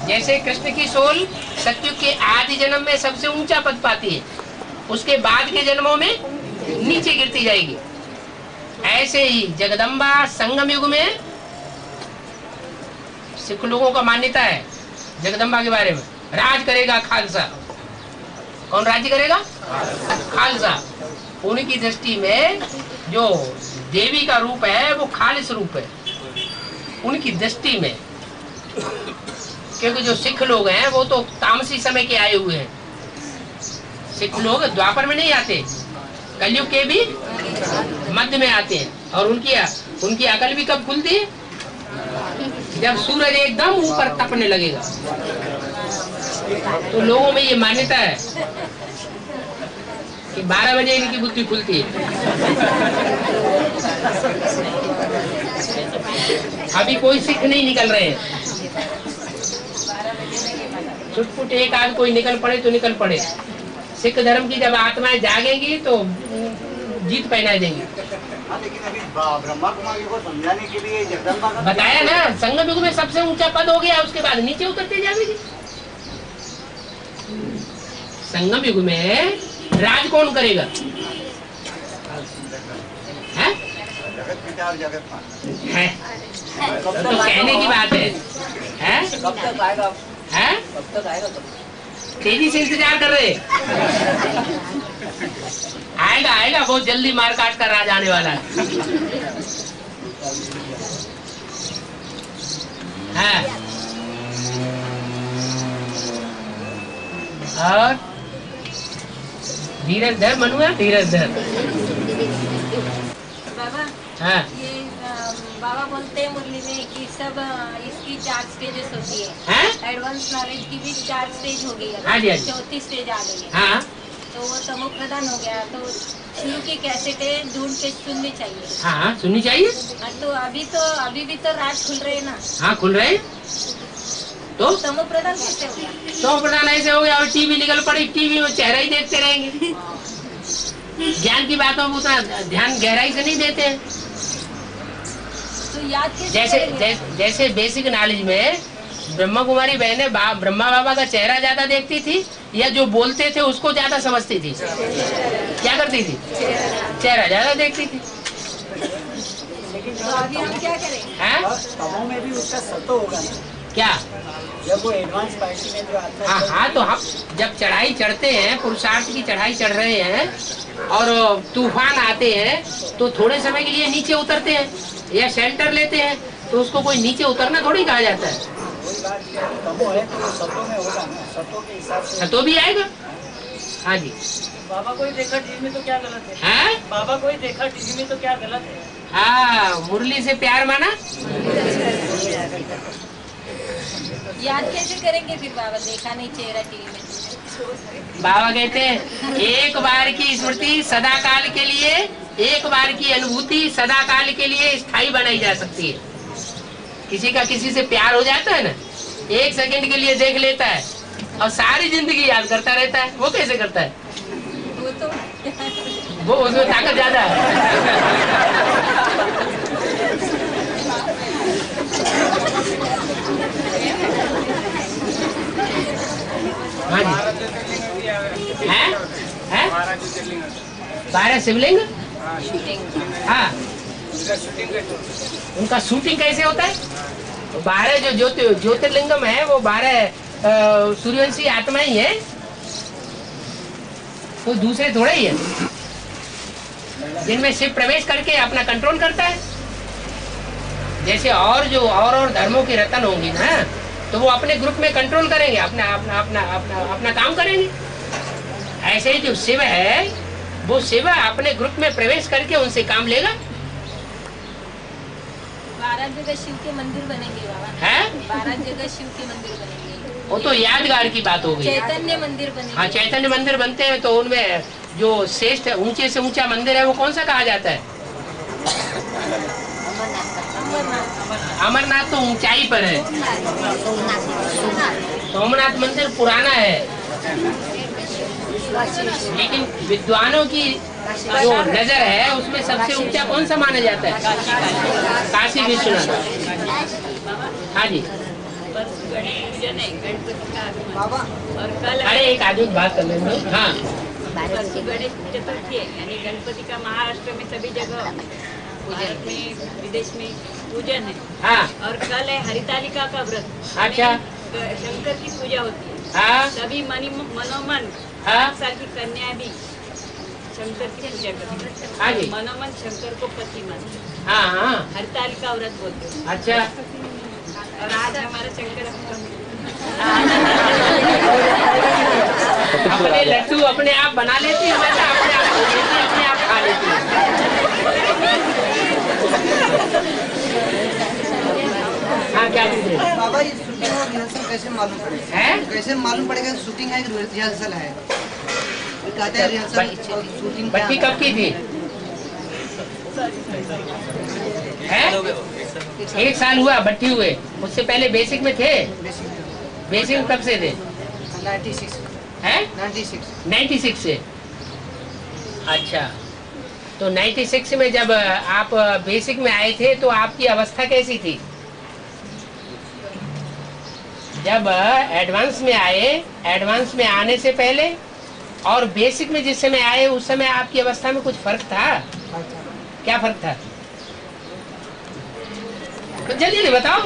जैसे कृष्ण की सोल सतयुग के आदि जन्म में सबसे ऊंचा पद पाती है, उसके बाद के जन्मों में नीचे गिरती जाएगी। ऐसे ही जगदम्बा संगम युग में सिख लोगों का मान्यता है जगदम्बा के बारे में, राज करेगा खालसा। कौन राज्य करेगा? खालसा। उनकी दृष्टि में जो देवी का रूप है वो खालिस रूप है उनकी दृष्टि में, क्योंकि जो सिख लोग हैं वो तो तामसी समय के आए हुए हैं। सिख लोग द्वापर में नहीं आते, कलयुग के भी मध्य में आते हैं। और उनकी अकल भी कब खुलती है? जब सूरज एकदम ऊपर तपने लगेगा। तो लोगों में ये मान्यता है कि 12 बजे इनकी बुद्धि खुलती है। अभी कोई सिख नहीं निकल रहे हैं, छुटपुट एक आध कोई निकल पड़े तो निकल पड़े। सिख धर्म की जब आत्माएं जागेंगी तो जीत पहना देंगी। लेकिन अभी ब्रह्मा कुमारी को समझाने के लिए जगदम्बा का बताया ना, संगम युग में सबसे ऊंचा पद हो गया, उसके बाद नीचे उतरते जाएगी। संगम युग में राज कौन करेगा? है? जगत पिता और जगत माता है? तो कहने की बात है, कब तक आएगा? है? कब तक आएगा? तेजी से इंतजार कर रहे। आएगा बहुत जल्दी, मार काट कर राज आने वाला है। और धीरज धर मनुआ, धीरज धर। बाबा, हाँ। ये बाबा बोलते हैं मुरली में कि सब इसकी 4 स्टेजेस होती है। हैं? एडवांस नॉलेज की भी 4 स्टेज हो गई है। हाँ जी, हाँ जी। 4थी स्टेज आ गई है। हाँ। तो वो तमो प्रधान हो गया, तो शुरू की कैसेटें ढूंढ के सुननी चाहिए। हाँ, सुननी चाहिए। हाँ, तो अभी भी तो राज खुल रहे हैं ना। हाँ, खुल रहे हैं। तो तमो प्रधान कैसे हो गया? तो प्रधान ऐसे हो गया, और टीवी निकल पड़ी, टीवी में चेहरा ही देखते रहेंगे। ज्ञान की बातों में उतना ध्यान गहराई से नहीं देते हैं। तो याद कैसे जैसे बेसिक नॉलेज में ब्रह्मा कुमारी बहनें ब्रह्मा बाबा का चेहरा ज्यादा देखती थी, या जो बोलते थे उसको ज्यादा समझती थी? क्या करती थी? चेहरा ज्यादा देखती थी। तो अभी हम क्या करें? हैं? तमो में भी उसका सतो होगा ना, क्या? जब वो एडवांस पार्टी में जो आता है। हाँ, तो हम जब चढ़ाई चढ़ते हैं, पुरुषार्थ की चढ़ाई चढ़ रहे हैं और तूफान आते हैं, तो थोड़े समय के लिए नीचे उतरते हैं या शेल्टर लेते हैं, तो उसको कोई नीचे उतरना थोड़ी कहा जाता है। वही बात है, तमो है तो वो सतो में होगा ना, सतो के हिसाब से। तो भी आएगा। हाँ जी। बाबा को ही देखा टीवी में तो क्या गलत है? हैं? बाबा को ही देखा टीवी में तो क्या गलत है? हाँ, मुरली से प्यार माना। याद कैसे करेंगे फिर बाबा? देखा नहीं चेहरा टीवी में। बाबा कहते हैं एक बार की स्मृति सदा काल के लिए, एक बार की अनुभूति सदा काल के लिए स्थायी बनाई जा सकती है। किसी का किसी से प्यार हो जाता है ना, 1 सेकंड के लिए देख लेता है और सारी जिंदगी याद करता रहता है। वो कैसे करता है? वो तो वो उसमें ताकत ज्यादा है। हाँ जी। हैं? 12 शिवलिंग। हाँ, उनका शूटिंग कैसे होता है? 12 जो ज्योतिर्लिंगम है वो 12 सूर्यवंशी आत्माएं ही है, कोई दूसरे थोड़े ही है, जिनमें शिव प्रवेश करके अपना कंट्रोल करता है। जैसे और जो और धर्मों की रतन होंगी ना, तो वो अपने ग्रुप में कंट्रोल करेंगे, अपना अपना अपना अपना अपना काम करेंगे। ऐसे ही जो शिव है, वो शिव अपने ग्रुप में प्रवेश करके उनसे काम लेगा। 12 जगह शिव के मंदिर बनेंगे बाबा। है 12 जगह शिव के मंदिर बनेंगे। वो तो यादगार की बात हो गई। चैतन्य मंदिर बनेंगे। हाँ, चैतन्य मंदिर बनते हैं, तो उनमें जो श्रेष्ठ ऊंचे से ऊंचा मंदिर है वो कौन सा कहा जाता है? अमरनाथ तो ऊंचाई पर है। सोमनाथ मंदिर पुराना है, लेकिन विद्वानों की जो नजर है उसमें सबसे ऊंचा कौन सा माना जाता है? काशी विश्वनाथ। हाँ जी बाबा, और कल अरे एक आदमी बात कर लेंगे। हाँ, परसों गणेश चतुर्थी है, यानी गणपति का महाराष्ट्र में सभी जगह, भारत में विदेश में पूजन है। हाँ, और कल है हरितालिका का व्रत। अच्छा। शंकर की पूजा होती है। हाँ, सभी मनोमन हाँ, 8 साल की कन्या भी शंकर की पूजा करती है। हाँ जी। मनोमन शंकर को पति मानते हैं। हाँ, हाँ, हरितालिका व्रत बोलते हैं। अच्छा। और आज हमारा शंकर अपने लड्डू अपने आप बना लेती है, वैसा अपने आप खा लेती है, अपने आप खा लेती है। हाँ, क्या बोल रहे हैं? बाबा, ये शूटिंग और रिहर्सल कैसे मालूम पड़ेगा? है? कैसे मालूम पड़ेगा शूटिंग है कि रिहर्सल है? कहते हैं रिहर्सल और शूटिंग क्या भट्टी कब की थी? है? 1 साल हुआ भट्टी हुए, उससे पहले बेसिक में थे। बेसिक कब से थे? 96 है? 96 से। अच्छा, तो 96 में जब आप बेसिक में आए थे तो आपकी अवस्था कैसी थी? जब एडवांस में आए, एडवांस में आने से पहले और बेसिक में जिस समय आए उस समय आपकी अवस्था में कुछ फर्क था? क्या फर्क था? तो जल्दी जल्दी बताओ।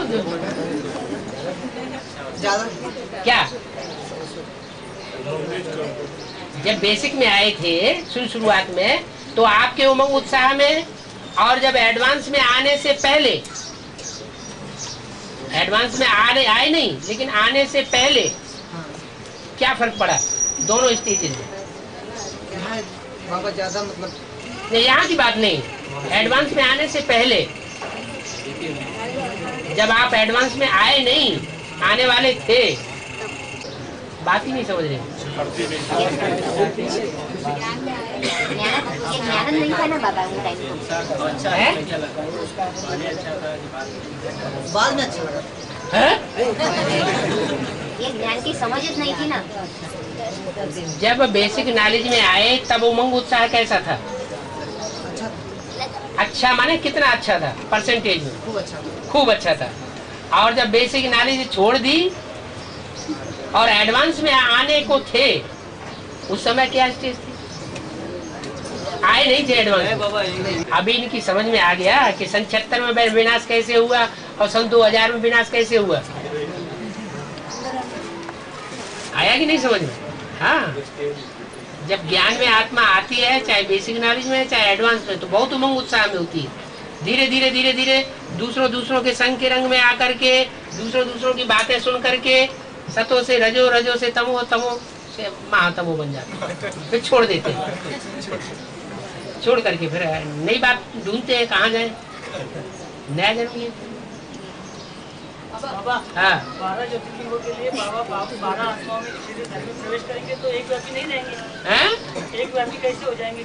ज्यादा क्या? जब बेसिक में आए थे शुरुआत में, तो आपके उमंग उत्साह में, और जब एडवांस में आने से पहले, एडवांस में आए नहीं लेकिन आने से पहले क्या फर्क पड़ा दोनों स्टेजेस में? बाबा ज्यादा मतलब नहीं, यहाँ की बात नहीं, एडवांस में आने से पहले, जब आप एडवांस में आए नहीं, आने वाले थे, बात ही नहीं समझ रहे। ज्ञान नहीं था ना बाबा वो टाइम को। है? बाद में अच्छा लगा। है? ये ज्ञान की समझ नहीं थी ना। जब बेसिक नॉलेज में आए तब उमंग उत्साह कैसा था? अच्छा माने कितना अच्छा था? परसेंटेज में खूब अच्छा था। और जब बेसिक नॉलेज छोड़ दी और एडवांस में आने को थे, उस समय क्या स्टेज थी? आए नहीं थे एडवांस। अभी इनकी समझ में आ गया कि सन 76 में विनाश कैसे हुआ और सन 2000 में विनाश कैसे हुआ। आया कि नहीं समझ में? हाँ, जब ज्ञान में आत्मा आती है, चाहे बेसिक नॉलेज में चाहे एडवांस में, तो बहुत उमंग उत्साह में होती है। धीरे धीरे धीरे धीरे दूसरों के संग के रंग में आकर के, दूसरों की बातें सुन करके, सतो से रजो, रजो से तमो, तमो से महातमो बन जाते, फिर छोड़ देते हैं। छोड़ करके फिर नई बात ढूंढते हैं, कहाँ जाए, नया जन्म लिए। बाबा, हाँ, 12 ज्योतिर्लिंगों के लिए बाबा 12 आत्माओं में प्रवेश करेंगे तो एक व्यक्ति नहीं रहेंगे। हैं? एक व्यक्ति कैसे हो जाएंगे?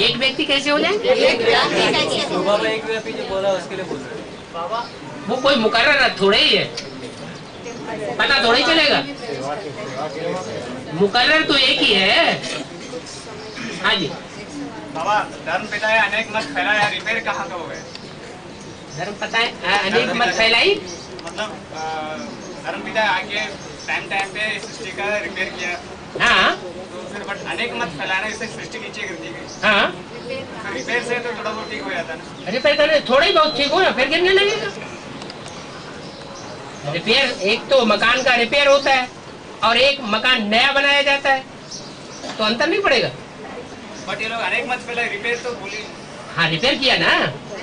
एक व्यक्ति कैसे हो जाएंगे? तो बाबा एक व्यक्ति जो बोला उसके लिए बोल रहे बाबा, वो कोई मुकर्रर थोड़े ही है, पता थोड़ी चलेगा। मुकर्रर तो एक ही है। हाँ जी बाबा, धर्म पिता है अनेक मत फैलाया, रिपेयर कहाँ का हो गए? धर्म पता है अनेक मत फैलाई, मतलब धर्म पिता आके टाइम पे सृष्टि का रिपेयर किया। हाँ तो फिर बट अनेक मत फैलाना, इससे सृष्टि नीचे गिरती गई। हाँ, फिर रिपेयर से तो थोड़ा बहुत ठीक हो जाता ना। रिपेयर करने थोड़ा ही बहुत ठीक हो ना, फिर गिरने लगेगा। रिपेयर, एक तो मकान का रिपेयर होता है और एक मकान नया बनाया जाता है, तो अंतर नहीं पड़ेगा। बट ये लोग अनेक मत फैलाए, रिपेयर तो बोली। हाँ रिपेयर किया ना।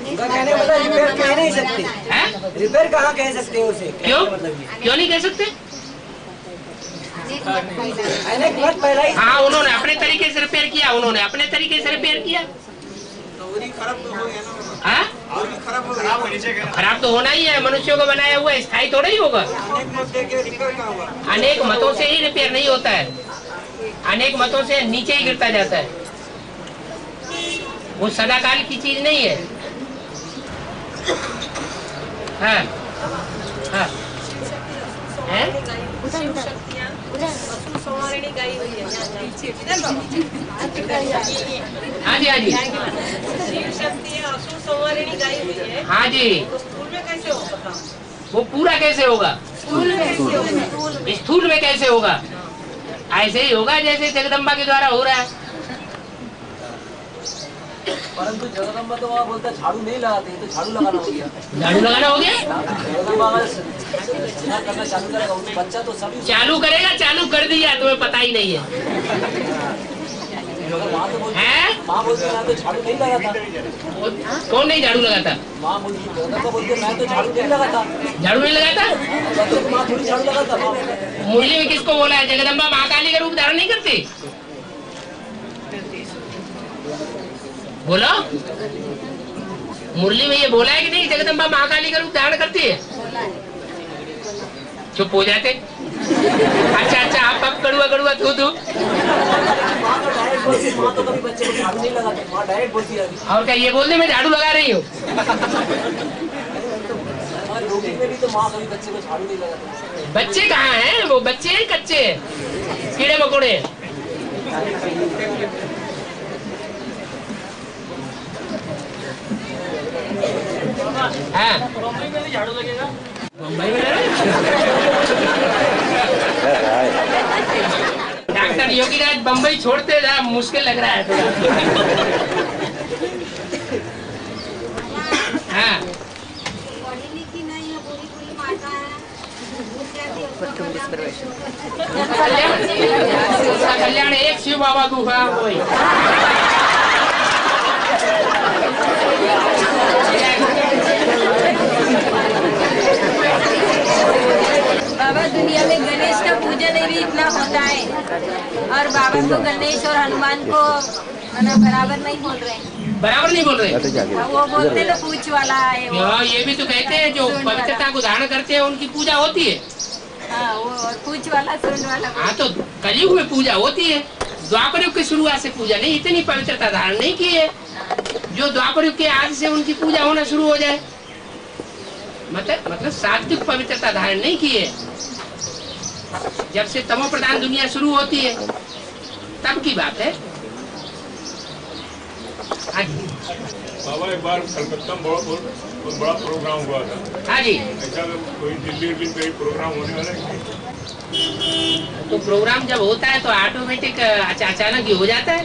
उनका कहने का मतलब रिपेयर कह नहीं सकते हैं? रिपेयर कहाँ कह सकते हो उसे? क्यों मतलब ये क्यों नहीं कह सकते? अनेक बार पहला ही हाँ उन्होंने अपने तरीके से रिपेयर किया, उन्होंने अपने तरीके से रिपेयर किया। खराब तो हो गया ना। हाँ और भी खराब हो गया। खराब तो होना ही है, मनुष्यों को बनाया हुआ स्थायी थोड़ा ही होगा। अनेक मत देके रिपेयर कहाँ हुआ? अनेक मतों से ही रिपेयर नहीं होता है, अनेक मतों से नीचे ही गिरता जाता है, वो सदाकाल की चीज नहीं है। हाँ हाँ हैं? हाँ जी हाँ जी हाँ जी। वो पूरा कैसे होगा? स्थूल में कैसे होगा? ऐसे ही होगा जैसे जगदम्बा के द्वारा हो रहा है। परंतु जगदम्बा तो वहाँ बोलता है झाड़ू नहीं लगाते, तो झाड़ू लगाना हो गया। झाड़ू लगाना हो गया? जगदम्बा अगर सुधार करना चालू करेगा, उनके बच्चा तो सभी चालू करेगा, चालू कर दिया, तुम्हें पता ही नहीं है। माँ तो बोलती हैं? माँ बोलती है मैं तो झाड़ू नहीं लगाता। कौन नहीं झाड़ू लगाता? माँ बोलती जगदम्बा बोलती है मैं तो झाड़ू नहीं लगाता। झाड़ू नहीं लगाता? बच्चे को माँ थोड़ी झाड़ू लगाता। माँ मुरली में किसको बोला है जगदम्बा महाकाली का रूप धारण नहीं करती? बोलो, मुरली में ये बोला है कि नहीं जगदम्बा महाकाली का रूप धारण करती है? चुप हो जाते। अच्छा अच्छा आप अब कड़ुआ कड़ुआ थू थू। माँ तो कभी बच्चे को झाड़ू नहीं लगाती, माँ डायरेक्ट बोलती है। और क्या ये बोलने में झाड़ू लगा रही हो? हमारी रोटी में भी तो माँ कभी बच्चे को झाड़ू नहीं लगाती। बच्चे कहाँ हैं? वो बच्चे हैं कच्चे हैं, कीड़े मकोड़े हैं। हाँ बम्बई में भी झाड़ू लगेगा। मुंबई में डॉक्टर योगीराज बम्बई छोड़ते जा, मुश्किल लग रहा है थोड़ा। हाँ उसका कल्याण एक शिव बाबा को हुआ वही। बाबा दुनिया में गणेश का पूजन भी इतना होता है और बाबा को गणेश और हनुमान को बराबर नहीं बोल रहे। बराबर नहीं बोल रहे? वो बोलते तो पूछ वाला है वो। हाँ ये भी तो कहते हैं जो पवित्रता को धारण करते हैं उनकी पूजा होती है। हाँ वो और पूछ वाला सुन वाला। हाँ तो कलयुग में पूजा होती है, द्वापर युग की शुरुआत से पूजा नहीं, इतनी पवित्रता धारण नहीं की है जो द्वापर युग के आज से उनकी पूजा होना शुरू हो जाए। मतलब सात्विक पवित्रता धारण नहीं की है। जब से तमो प्रधान दुनिया शुरू होती है तब की बात है। हाँ जी बाबा एक बार कलकत्ता में बहुत बड़ा प्रोग्राम हुआ था। हाँ जी ऐसा कोई दिल्ली में कोई प्रोग्राम होने वाला है? तो प्रोग्राम जब होता है तो ऑटोमेटिक अचानक ही हो जाता है।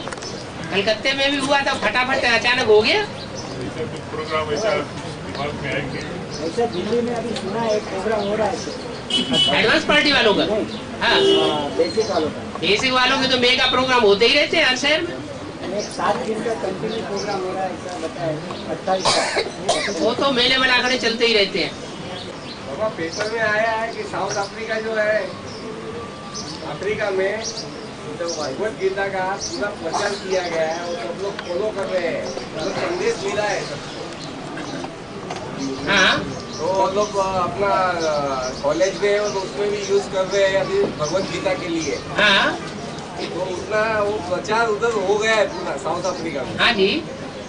कलकत्ते में भी हुआ था, फटाफट अचानक हो गया। ऐसा कुछ प्रोग्राम ऐसा दिमाग में आएंगे? ऐसा दिल्ली में अभी सुना है एक प्रोग्राम हो रहा है एडवांस पार्टी वालों का। हाँ बेसिक वालों का। बेसिक वालों के तो मेगा प्रोग्राम होते ही रहते हैं हर शहर में। एक 7 दिन का कंटिन्यू प्रोग्राम हो रहा है ऐसा बताया 28 का। वो तो मेले मलाखड़े चलते ही रहते हैं। बाबा पेपर में आया है कि साउथ अफ्रीका जो है, अफ्रीका में तो भगवत गीता का पूरा प्रचार किया गया है और सब लोग फॉलो कर रहे हैं, तो संदेश मिला है सबको। हाँ तो वो लोग अपना कॉलेज में और उसमें भी यूज कर रहे हैं अभी भगवत गीता के लिए। हाँ तो उतना वो प्रचार उधर हो गया है पूरा साउथ अफ्रीका में। हाँ जी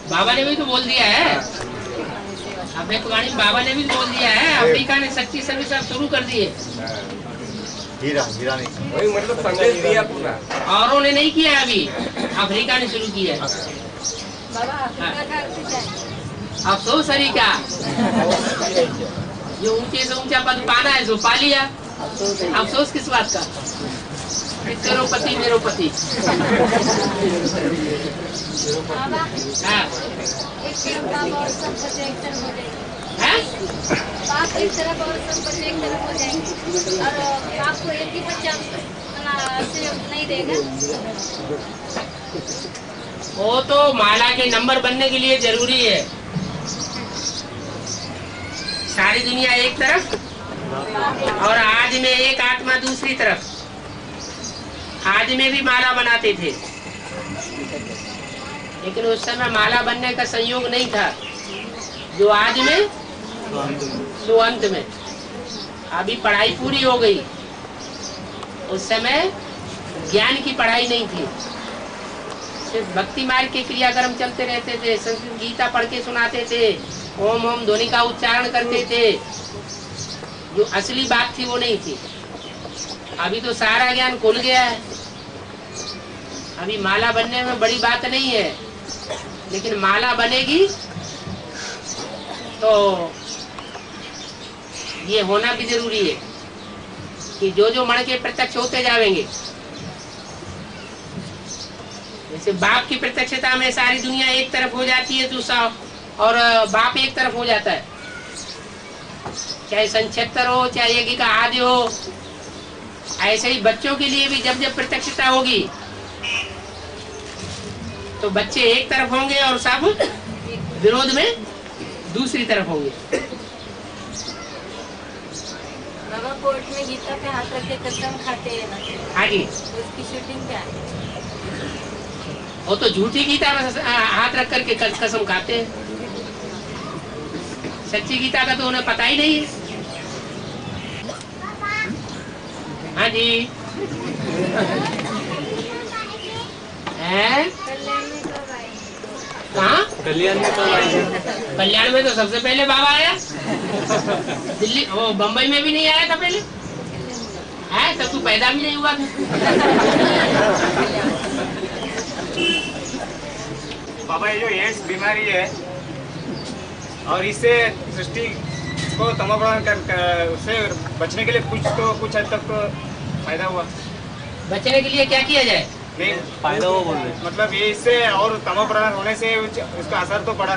बाबा ने भी तो बोल दिया है, अपने पुरानी बाबा ने भी बोल दिया है, अफ्रीका ने सच्ची सर्विस अब शुरू कर दी है। हीरा हीरा नहीं वही मतलब संदेश दिया पूरा। औरों ने नहीं किया अभी, अफ्रीका ने शुरू किया है। बाबा अफ्रीका का अर्थ क्या है? अफसोस हरी का जो ऊंचे से ऊंचा पद पाना है जो पा लिया, अफसोस किस बात का? तिरुपति निरुपति। बाबा हाँ एक तरफ आप और सब बच्चे एक तरफ हो जाएंगे। हैं? पाप एक तरफ और सब बच्चे एक तरफ हो जाएंगे और पाप को एक ही बच्चा से नहीं देगा। वो तो माला के नंबर बनने के लिए जरूरी है। सारी दुनिया एक तरफ और आज में एक आत्मा दूसरी तरफ। आज में भी माला बनाते थे, लेकिन उस समय माला बनने का संयोग नहीं था जो आज में सो अंत में। अभी पढ़ाई पूरी हो गई, उस समय ज्ञान की पढ़ाई नहीं थी, सिर्फ भक्ति मार्ग के क्रियाक्रम चलते रहते थे। संस्कृत गीता पढ़ के सुनाते थे, ओम ओम ध्वनि का उच्चारण करते थे। जो असली बात थी वो नहीं थी। अभी तो सारा ज्ञान खुल गया है। अभी माला बनने में बड़ी बात नहीं है, लेकिन माला बनेगी तो ये होना भी जरूरी है कि जो जो मण के प्रत्यक्ष होते जाएंगे। जैसे बाप की प्रत्यक्षता में सारी दुनिया एक तरफ हो जाती है और बाप एक तरफ हो जाता है, चाहे संक्षेत्र हो चाहे यज्ञ का आदि हो। ऐसे ही बच्चों के लिए भी जब जब प्रत्यक्षता होगी तो बच्चे एक तरफ होंगे और सब विरोध में दूसरी तरफ होंगे। बाबा कोर्ट में गीता पे हाथ रख के कसम खाते हैं ना, हाँ जी, उसकी शूटिंग क्या है? वो तो झूठी गीता में हाथ रख करके कसम खाते हैं। सच्ची गीता का तो उन्हें पता ही नहीं है। हाँ जी, कहाँ? कल्याण में कब आए? कल्याण में तो सबसे पहले बाबा आया। दिल्ली वो बम्बई में भी नहीं आया था पहले, है तब तू पैदा भी नहीं हुआ था। बाबा ये जो एड्स बीमारी है और इससे सृष्टि को तमोप्रधान कर उससे बचने के लिए कुछ हद तक तो फायदा हुआ। बचने के लिए क्या किया जाए? फायदा हो बोल रहे, मतलब ये इससे और तमोप्रधान होने से उसका असर तो पड़ा।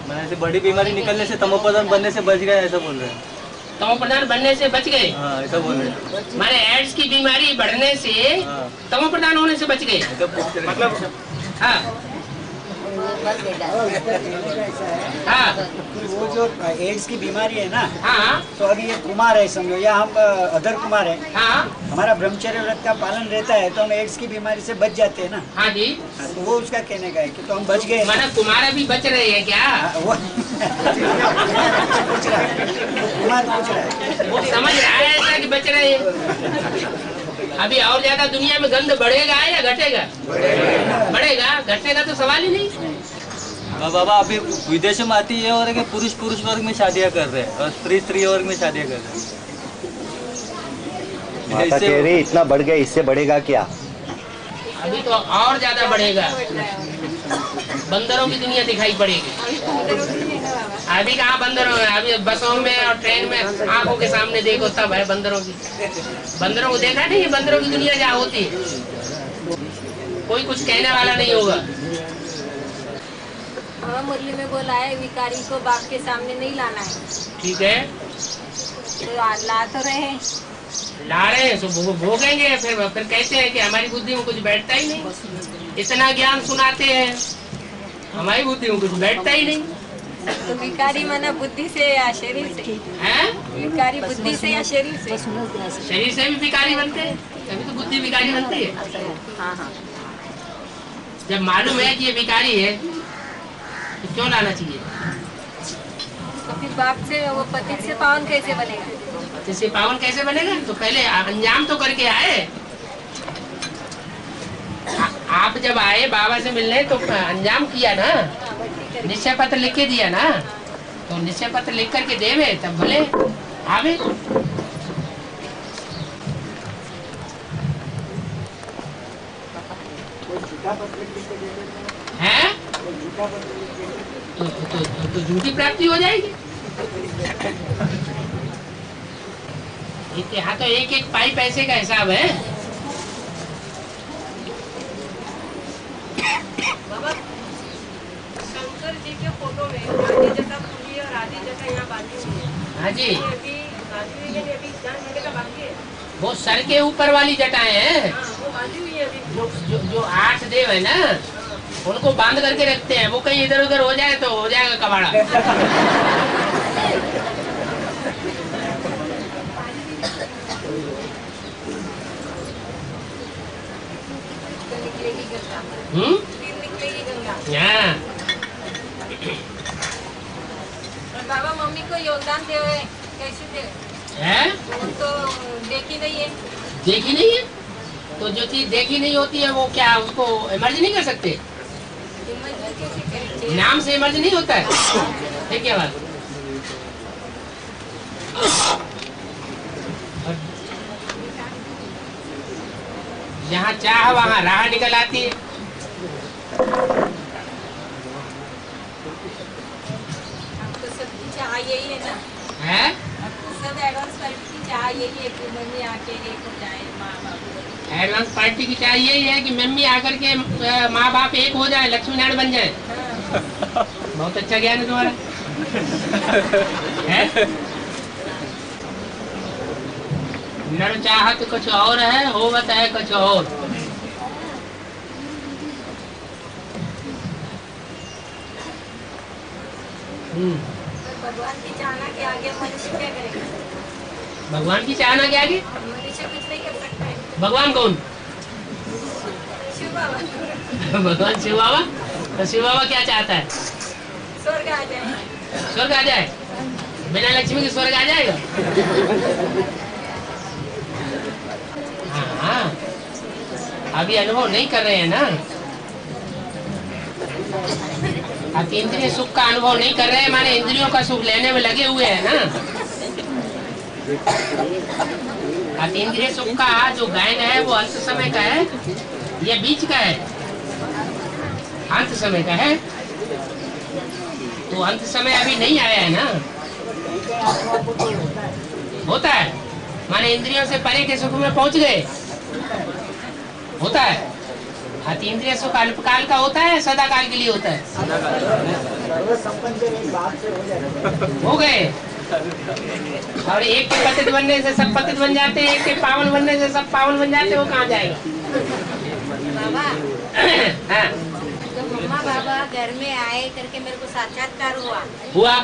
मैंने ऐसे बड़ी बीमारी निकलने से तमोप्रधान बनने से बच गए ऐसा बोल रहे हैं। तमोप्रधान बनने से बच गए? हाँ ऐसा बोल रहे हैं। माने एड्स की बीमारी बढ़ने से तमोप्रधान होने से बच गए मतलब हाँ हाँ। वो जो एड्स की बीमारी है ना, हाँ, तो अभी ये कुमार है समझो, या हम अदर कुमार है, हाँ, हमारा ब्रह्मचर्य व्रत का पालन रहता है तो हम एड्स की बीमारी से बच जाते हैं ना। हाँ जी, तो वो उसका कहने का है कि तो हम बच गए। माना कुमार भी बच रहे हैं क्या? वो पूछ रहा है, कुमार पूछ रहा है, वो समझ रहा है ऐसा कि बच रहे हैं। अभी और ज्यादा दुनिया में गंध बढ़ेगा या घटेगा? बढ़ेगा, घटने का तो सवाल ही नहीं। बाबा अभी विदेशों में आती है और पुरुष पुरुष वर्ग में शादियां कर रहे हैं और स्त्री स्त्री वर्ग में शादियां कर रहे हैं। माता कह रही इतना बढ़ गया, इससे बढ़ेगा क्या? अभी तो और ज्यादा बढ़ेगा, बंदरों की दुनिया दिखाई पड़ेगी। अभी कहाँ बंदरों है? अभी बसों में और ट्रेन में आंखों के सामने देखो तब है बंदरों की। बंदरों को देखा नहीं, बंदरों की दुनिया जहाँ होती है कोई कुछ कहने वाला नहीं होगा। मुरली में बोला है विकारी को बाप के सामने नहीं लाना है। ठीक है, तो ला तो रहे, ला रहे हैं तो भोगेंगे। फिर कहते हैं कि हमारी बुद्धि में कुछ बैठता ही नहीं। इतना ज्ञान सुनाते हैं, हमारी बुद्धि में कुछ बैठता ही नहीं। तो विकारी माना बुद्धि से या शरीर से? हैं? विकारी बुद्धि से या शरीर से? शरीर से भी विकारी बनते हैं, तभी तो बुद्धि विकारी बनती है। हाँ हाँ। जब मालूम है कि ये विकारी है तो क्यों लाना चाहिए? तो फिर बाप से वो पति से पावन कैसे बनेगा? पति से पावन कैसे बनेगा? तो पहले अंजाम तो करके आए। आप जब आए बाबा से मिलने तो अंजाम किया ना, निश्चय पत्र लिख के दिया ना, तो निश्चय पत्र लिख करके देवे तब भले आवे। हैं? तो झूठी प्राप्ति हो जाएगी। यहाँ तो एक एक पाई पैसे का हिसाब है। बाबा शंकर जी के फोटो में आधी जगह खुली और आधी जगह यहाँ बांधी हुई है। हाँ जी, अभी बांधी हुई है, अभी जान होने का बाकी है। वो सर के ऊपर वाली जटाएं हैं। हाँ, वो बांधी हुई है अभी। जो 8 देव है ना, उनको बांध करके रखते हैं, वो कहीं इधर उधर हो जाए तो हो जाएगा कबाड़ा। हाँ। बाबा मम्मी को योगदान दे कैसे दे? वो तो देखी नहीं है। देखी नहीं है तो जो चीज देखी नहीं होती है वो क्या उसको इमर्ज नहीं कर सकते? नाम से इमर्ज नहीं होता है क्या बात? जहाँ चाह वहाँ राह निकल आती है। तो सबकी चाह यही है ना? है? सब एडवांस पार्टी की चाह यही है कि मम्मी आके एक हो जाए, माँ बाप। एडवांस पार्टी की चाह यही है कि मम्मी आकर के माँ बाप एक हो जाए, लक्ष्मी नारायण बन जाए। बहुत अच्छा ज्ञान है तुम्हारा। है? नर चाहत कुछ और है, होवत है कुछ और। भगवान की चाहना के आगे मनुष्य क्या करेगा? भगवान की चाहना के आगे मनुष्य कुछ नहीं कर सकता है। भगवान कौन? शिव बाबा। भगवान शिव बाबा। तो शिव बाबा क्या चाहता है? स्वर्ग आ जाए। स्वर्ग आ जाए? बिना लक्ष्मी के स्वर्ग आ जाएगा? हाँ, अभी अनुभव नहीं कर रहे हैं ना, अतीन्द्रिय सुख का अनुभव नहीं कर रहे हैं, माने इंद्रियों का सुख लेने में लगे हुए हैं ना। अतीन्द्रिय सुख का जो गायन है वो अंत समय का है या बीच का है? अंत समय का है। तो अंत समय अभी नहीं आया है ना। होता है, माने इंद्रियों से परे के सुख में पहुंच गए, होता है। अतीन्द्रिय सुख अल्पकाल का होता है, सदा काल के लिए होता है। हो गए। और एक के पतित बनने से सब पतित बन जाते हैं, एक के पावन बनने से सब पावन बन जाते हैं, वो कहाँ जाएगा? बाबा हाँ। जब मम्मा बाबा घर में आए करके मेरे को साक्षात्कार हुआ।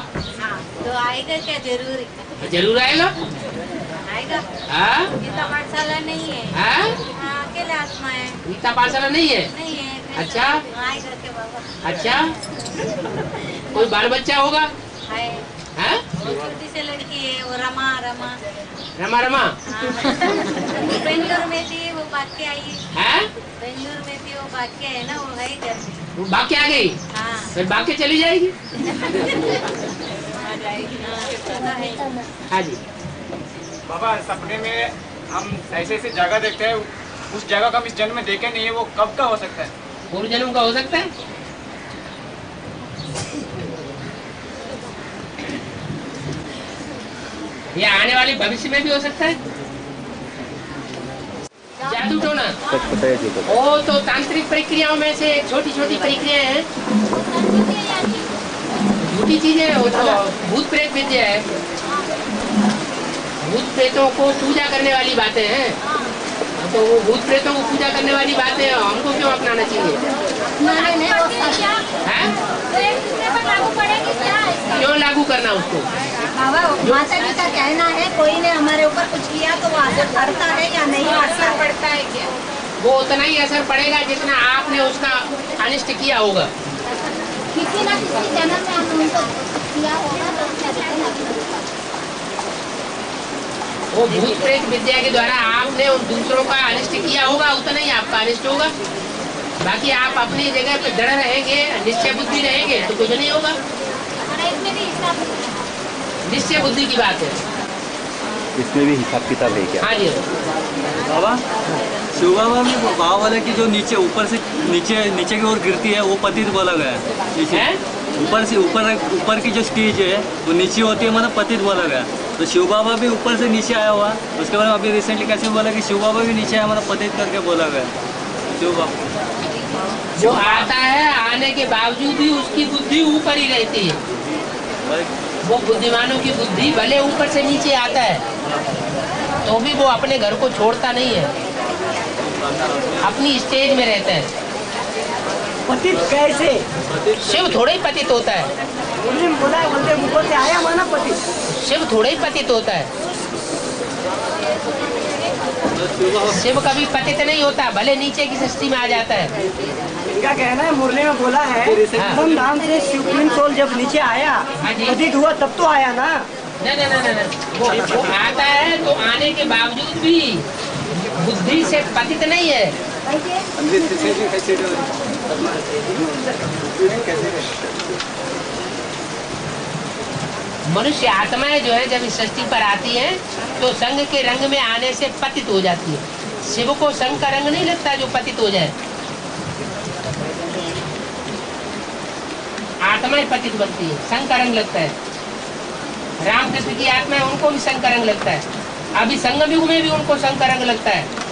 हाँ, तो आएगा क्या? जरूर जरूर आएगा। आएगा। हाँ? गीता पाठशाला नहीं है। हाँ? अकेले आत्मा है। गीता पाठशाला नहीं है? नहीं है। अच्छा। आएगा क्या बाबा? अच्छा, कोई बाल बच्चा होगा? है। हाँ? वो छोटी सी लड़की है, वो रमा। रमा। बेंगलोर में थी, वो भाग के आई। हाँ? बेंगलोर में थी, वो भाग के है ना, वो है घर में। वो भाग के आ गई? हाँ। फिर भाग के चली जाएगी? आ जाएगी। हाँ जी। बाबा सपने में हम ऐसे ऐसे जगह देखते हैं, उस जगह का हम इस जन्म में देखे नहीं है, वो कब का हो सकता है? पूर्व जन्म का हो सकता है। ये आने वाले भविष्य में भी हो सकता है। जादू टोना वो तो तांत्रिक प्रक्रियाओं में से छोटी छोटी प्रक्रियाएं हैं, झूठी चीजें हैं। वो तो भूत प्रेत विद्या है, भूत प्रेतों को पूजा करने वाली बातें हैं। तो वो भूत प्रेतों को पूजा करने वाली बातें हमको क्यों अपनाना चाहिए? क्यों लागू करना उसको? बाबा माता जी का कहना है, कोई ने हमारे ऊपर कुछ किया तो वो असर पड़ता है या नहीं असर पड़ता है क्या? वो उतना ही असर पड़ेगा जितना आपने उसका अनिष्ट किया होगा। किसी ना किसी जन्म में हमने उनको किया होगा तो वो भूत प्रेत विद्या के द्वारा आपने उन दूसरों का अनिष्ट किया होगा, उतना ही आपका अनिष्ट होगा। बाकी आप अपनी जगह पे दृढ़ रहेंगे, निश्चय बुद्धि रहेंगे तो कुछ नहीं होगा। निश्चय बुद्धि की बात है। इसमें भी हिसाब किताब है क्या? हाँ जी बाबा, शिव बाबा में भाव वाले की जो नीचे ऊपर से नीचे की ओर गिरती है वो पतित बोला गया है। नीचे ऊपर से ऊपर की जो स्टेज है वो नीचे होती है, मतलब पतित बोला गया। तो शिव बाबा भी ऊपर से नीचे आया हुआ। उसके बाद अभी रिसेंटली कैसे बोला कि शिव बाबा भी नीचे आया, मतलब पतित करके बोला गया। शिव बाबा जो आता है, आने के बावजूद भी उसकी बुद्धि ऊपर ही रहती है। वो बुद्धिमानों की बुद्धि भले ऊपर से नीचे आता है तो भी वो अपने घर को छोड़ता नहीं है, अपनी स्टेज में रहता है। पतित कैसे? शिव थोड़ा ही पतित होता है। मुरली में बोला है, बोलते मुखों से आया माना पतित। शिव थोड़ा ही पतित होता है। शिव कभी पतित नहीं होता, भले नीचे की सृष्टि में आ जाता है। इनका कहना है मुरली में बोला है हम नाम से सुप्रीम सोल जब नीचे आया पतित हुआ तब तो आया ना। नहीं, वो आता है तो आने के बावजूद भी बुद्धि से पतित नहीं है। मनुष्य आत्माएं जो है जब इस सृष्टि पर आती हैं तो संग के रंग में आने से पतित हो जाती है। शिव को संग का रंग नहीं लगता जो पतित हो जाए, आत्माएं पतित बनती है, संग का रंग लगता है। रामकृष्ण की आत्मा है, उनको भी संग का रंग लगता है। अभी संगम युग में भी उनको संग का रंग लगता है।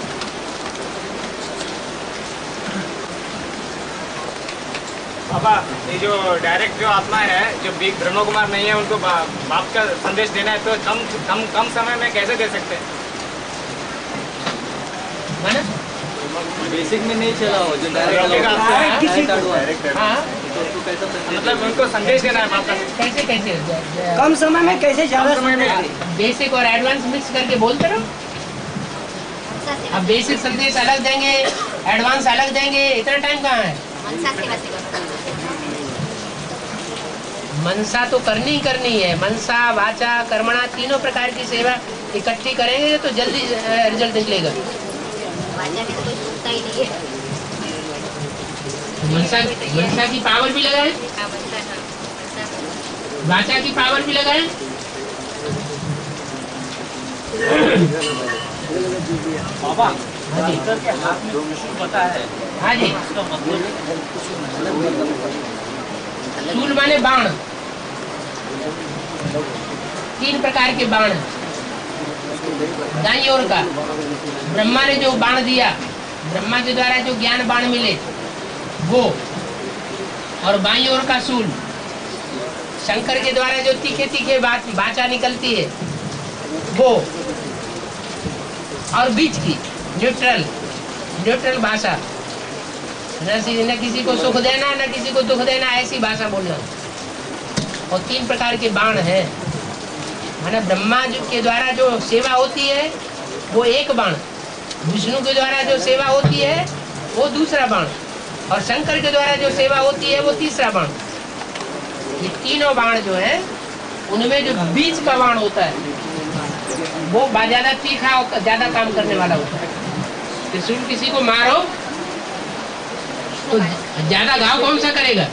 बाबा ये जो डायरेक्ट जो आत्मा है, जो ब्रह्म कुमार नहीं है, उनको बाप का संदेश देना है तो कम समय में कैसे दे सकते हैं? बेसिक में नहीं चला हो जो मतलब उनको संदेश देना है बाप का। कैसे कम समय में कैसे ज्यादा समय में? बेसिक और एडवांस मिक्स करके बोलते रहो। अब बेसिक संदेश अलग देंगे, एडवांस अलग देंगे, इतना टाइम कहाँ है? मनसा तो करनी ही करनी है। मनसा वाचा कर्मणा तीनों प्रकार की सेवा इकट्ठी करेंगे तो जल्दी रिजल्ट निकलेगा। मनसा की पावर भी लगाए, वाचा की पावर भी लगाए। बाबा हाँ जी, के हाथ में त्रिशूल पता है? हाँ जी, इसका शूल माने बाण। 3 प्रकार के बाण। दाईं ओर का ब्रह्मा ने जो बाण दिया, ब्रह्मा के द्वारा जो ज्ञान बाण मिले वो, और बाईं ओर का शूल शंकर के द्वारा जो तीखे तीखे बाचा निकलती है वो, और बीच की न्यूट्रल भाषा, न किसी को सुख देना न किसी को दुख देना, ऐसी भाषा बोलना। और 3 प्रकार के बाण हैं। माना ब्रह्मा जी के द्वारा जो सेवा होती है वो एक बाण, विष्णु के द्वारा जो सेवा होती है वो दूसरा बाण, और शंकर के द्वारा जो सेवा होती है वो तीसरा बाण। ये तीनों बाण जो है उनमें जो बीच का बाण होता है वो ज्यादा तीखा और ज्यादा काम करने वाला होता है। त्रिशूल किसी को मारो तो ज्यादा घाव कौन सा करेगा?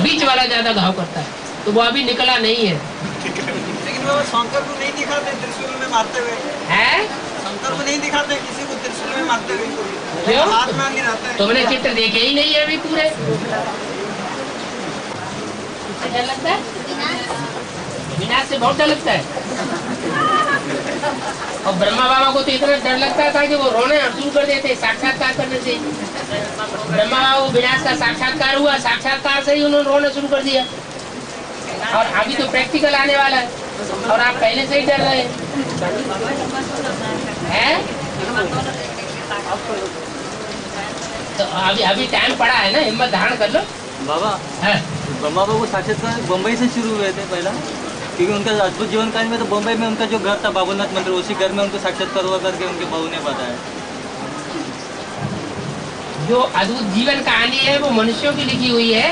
बीच वाला ज्यादा घाव करता है, तो वो अभी निकला नहीं है। लेकिन वो शंकर को नहीं दिखाते त्रिशूल में मारते हुए है? शंकर को नहीं दिखाते किसी को त्रिशूल में मारते हुए। क्यों? हाथ में नहीं रहता है। तुमने चित्र देखे ही नहीं है अभी पूरे। डर लगता है? विनाश से बहुत डर लगता है। और ब्रह्मा बाबा को तो इतना डर लगता था कि वो रोना शुरू कर देते साक्षात्कार करने से। ब्रह्मा बाबा को विनाश का साक्षात्कार हुआ, साक्षात्कार से ही उन्होंने रोना शुरू कर दिया। और अभी तो प्रैक्टिकल आने वाला है और आप पहले से ही डर रहे हैं। तो अभी टाइम पड़ा है ना, हिम्मत धारण कर लो। बाबा ब्रह्मा बाबू साक्षात्कार बम्बई से शुरू हुए थे पहला, क्योंकि उनका अद्भुत जीवन काल में तो बम्बई में उनका जो घर था बाबुलनाथ मंदिर, उसी घर में उनको साक्षात्कार हुआ करके उनके बहू ने बताया। जो अद्भुत जीवन कहानी है वो मनुष्यों की लिखी हुई है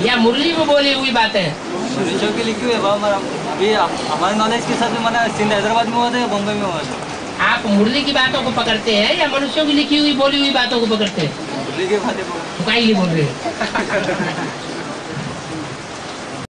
या मुरली में बोली हुई बातें हैं? मनुष्यों की लिखी हुई है बाबा। अभी हमारे नॉलेज के हिसाब से मैंने सिंध हैदराबाद में हुआ था या बम्बई में हुआ था। आप मुरली की बातों को पकड़ते हैं या मनुष्यों की लिखी हुई बोली हुई बातों को पकड़ते हैं? मुरली की बातें कहीं बोल रहे हैं।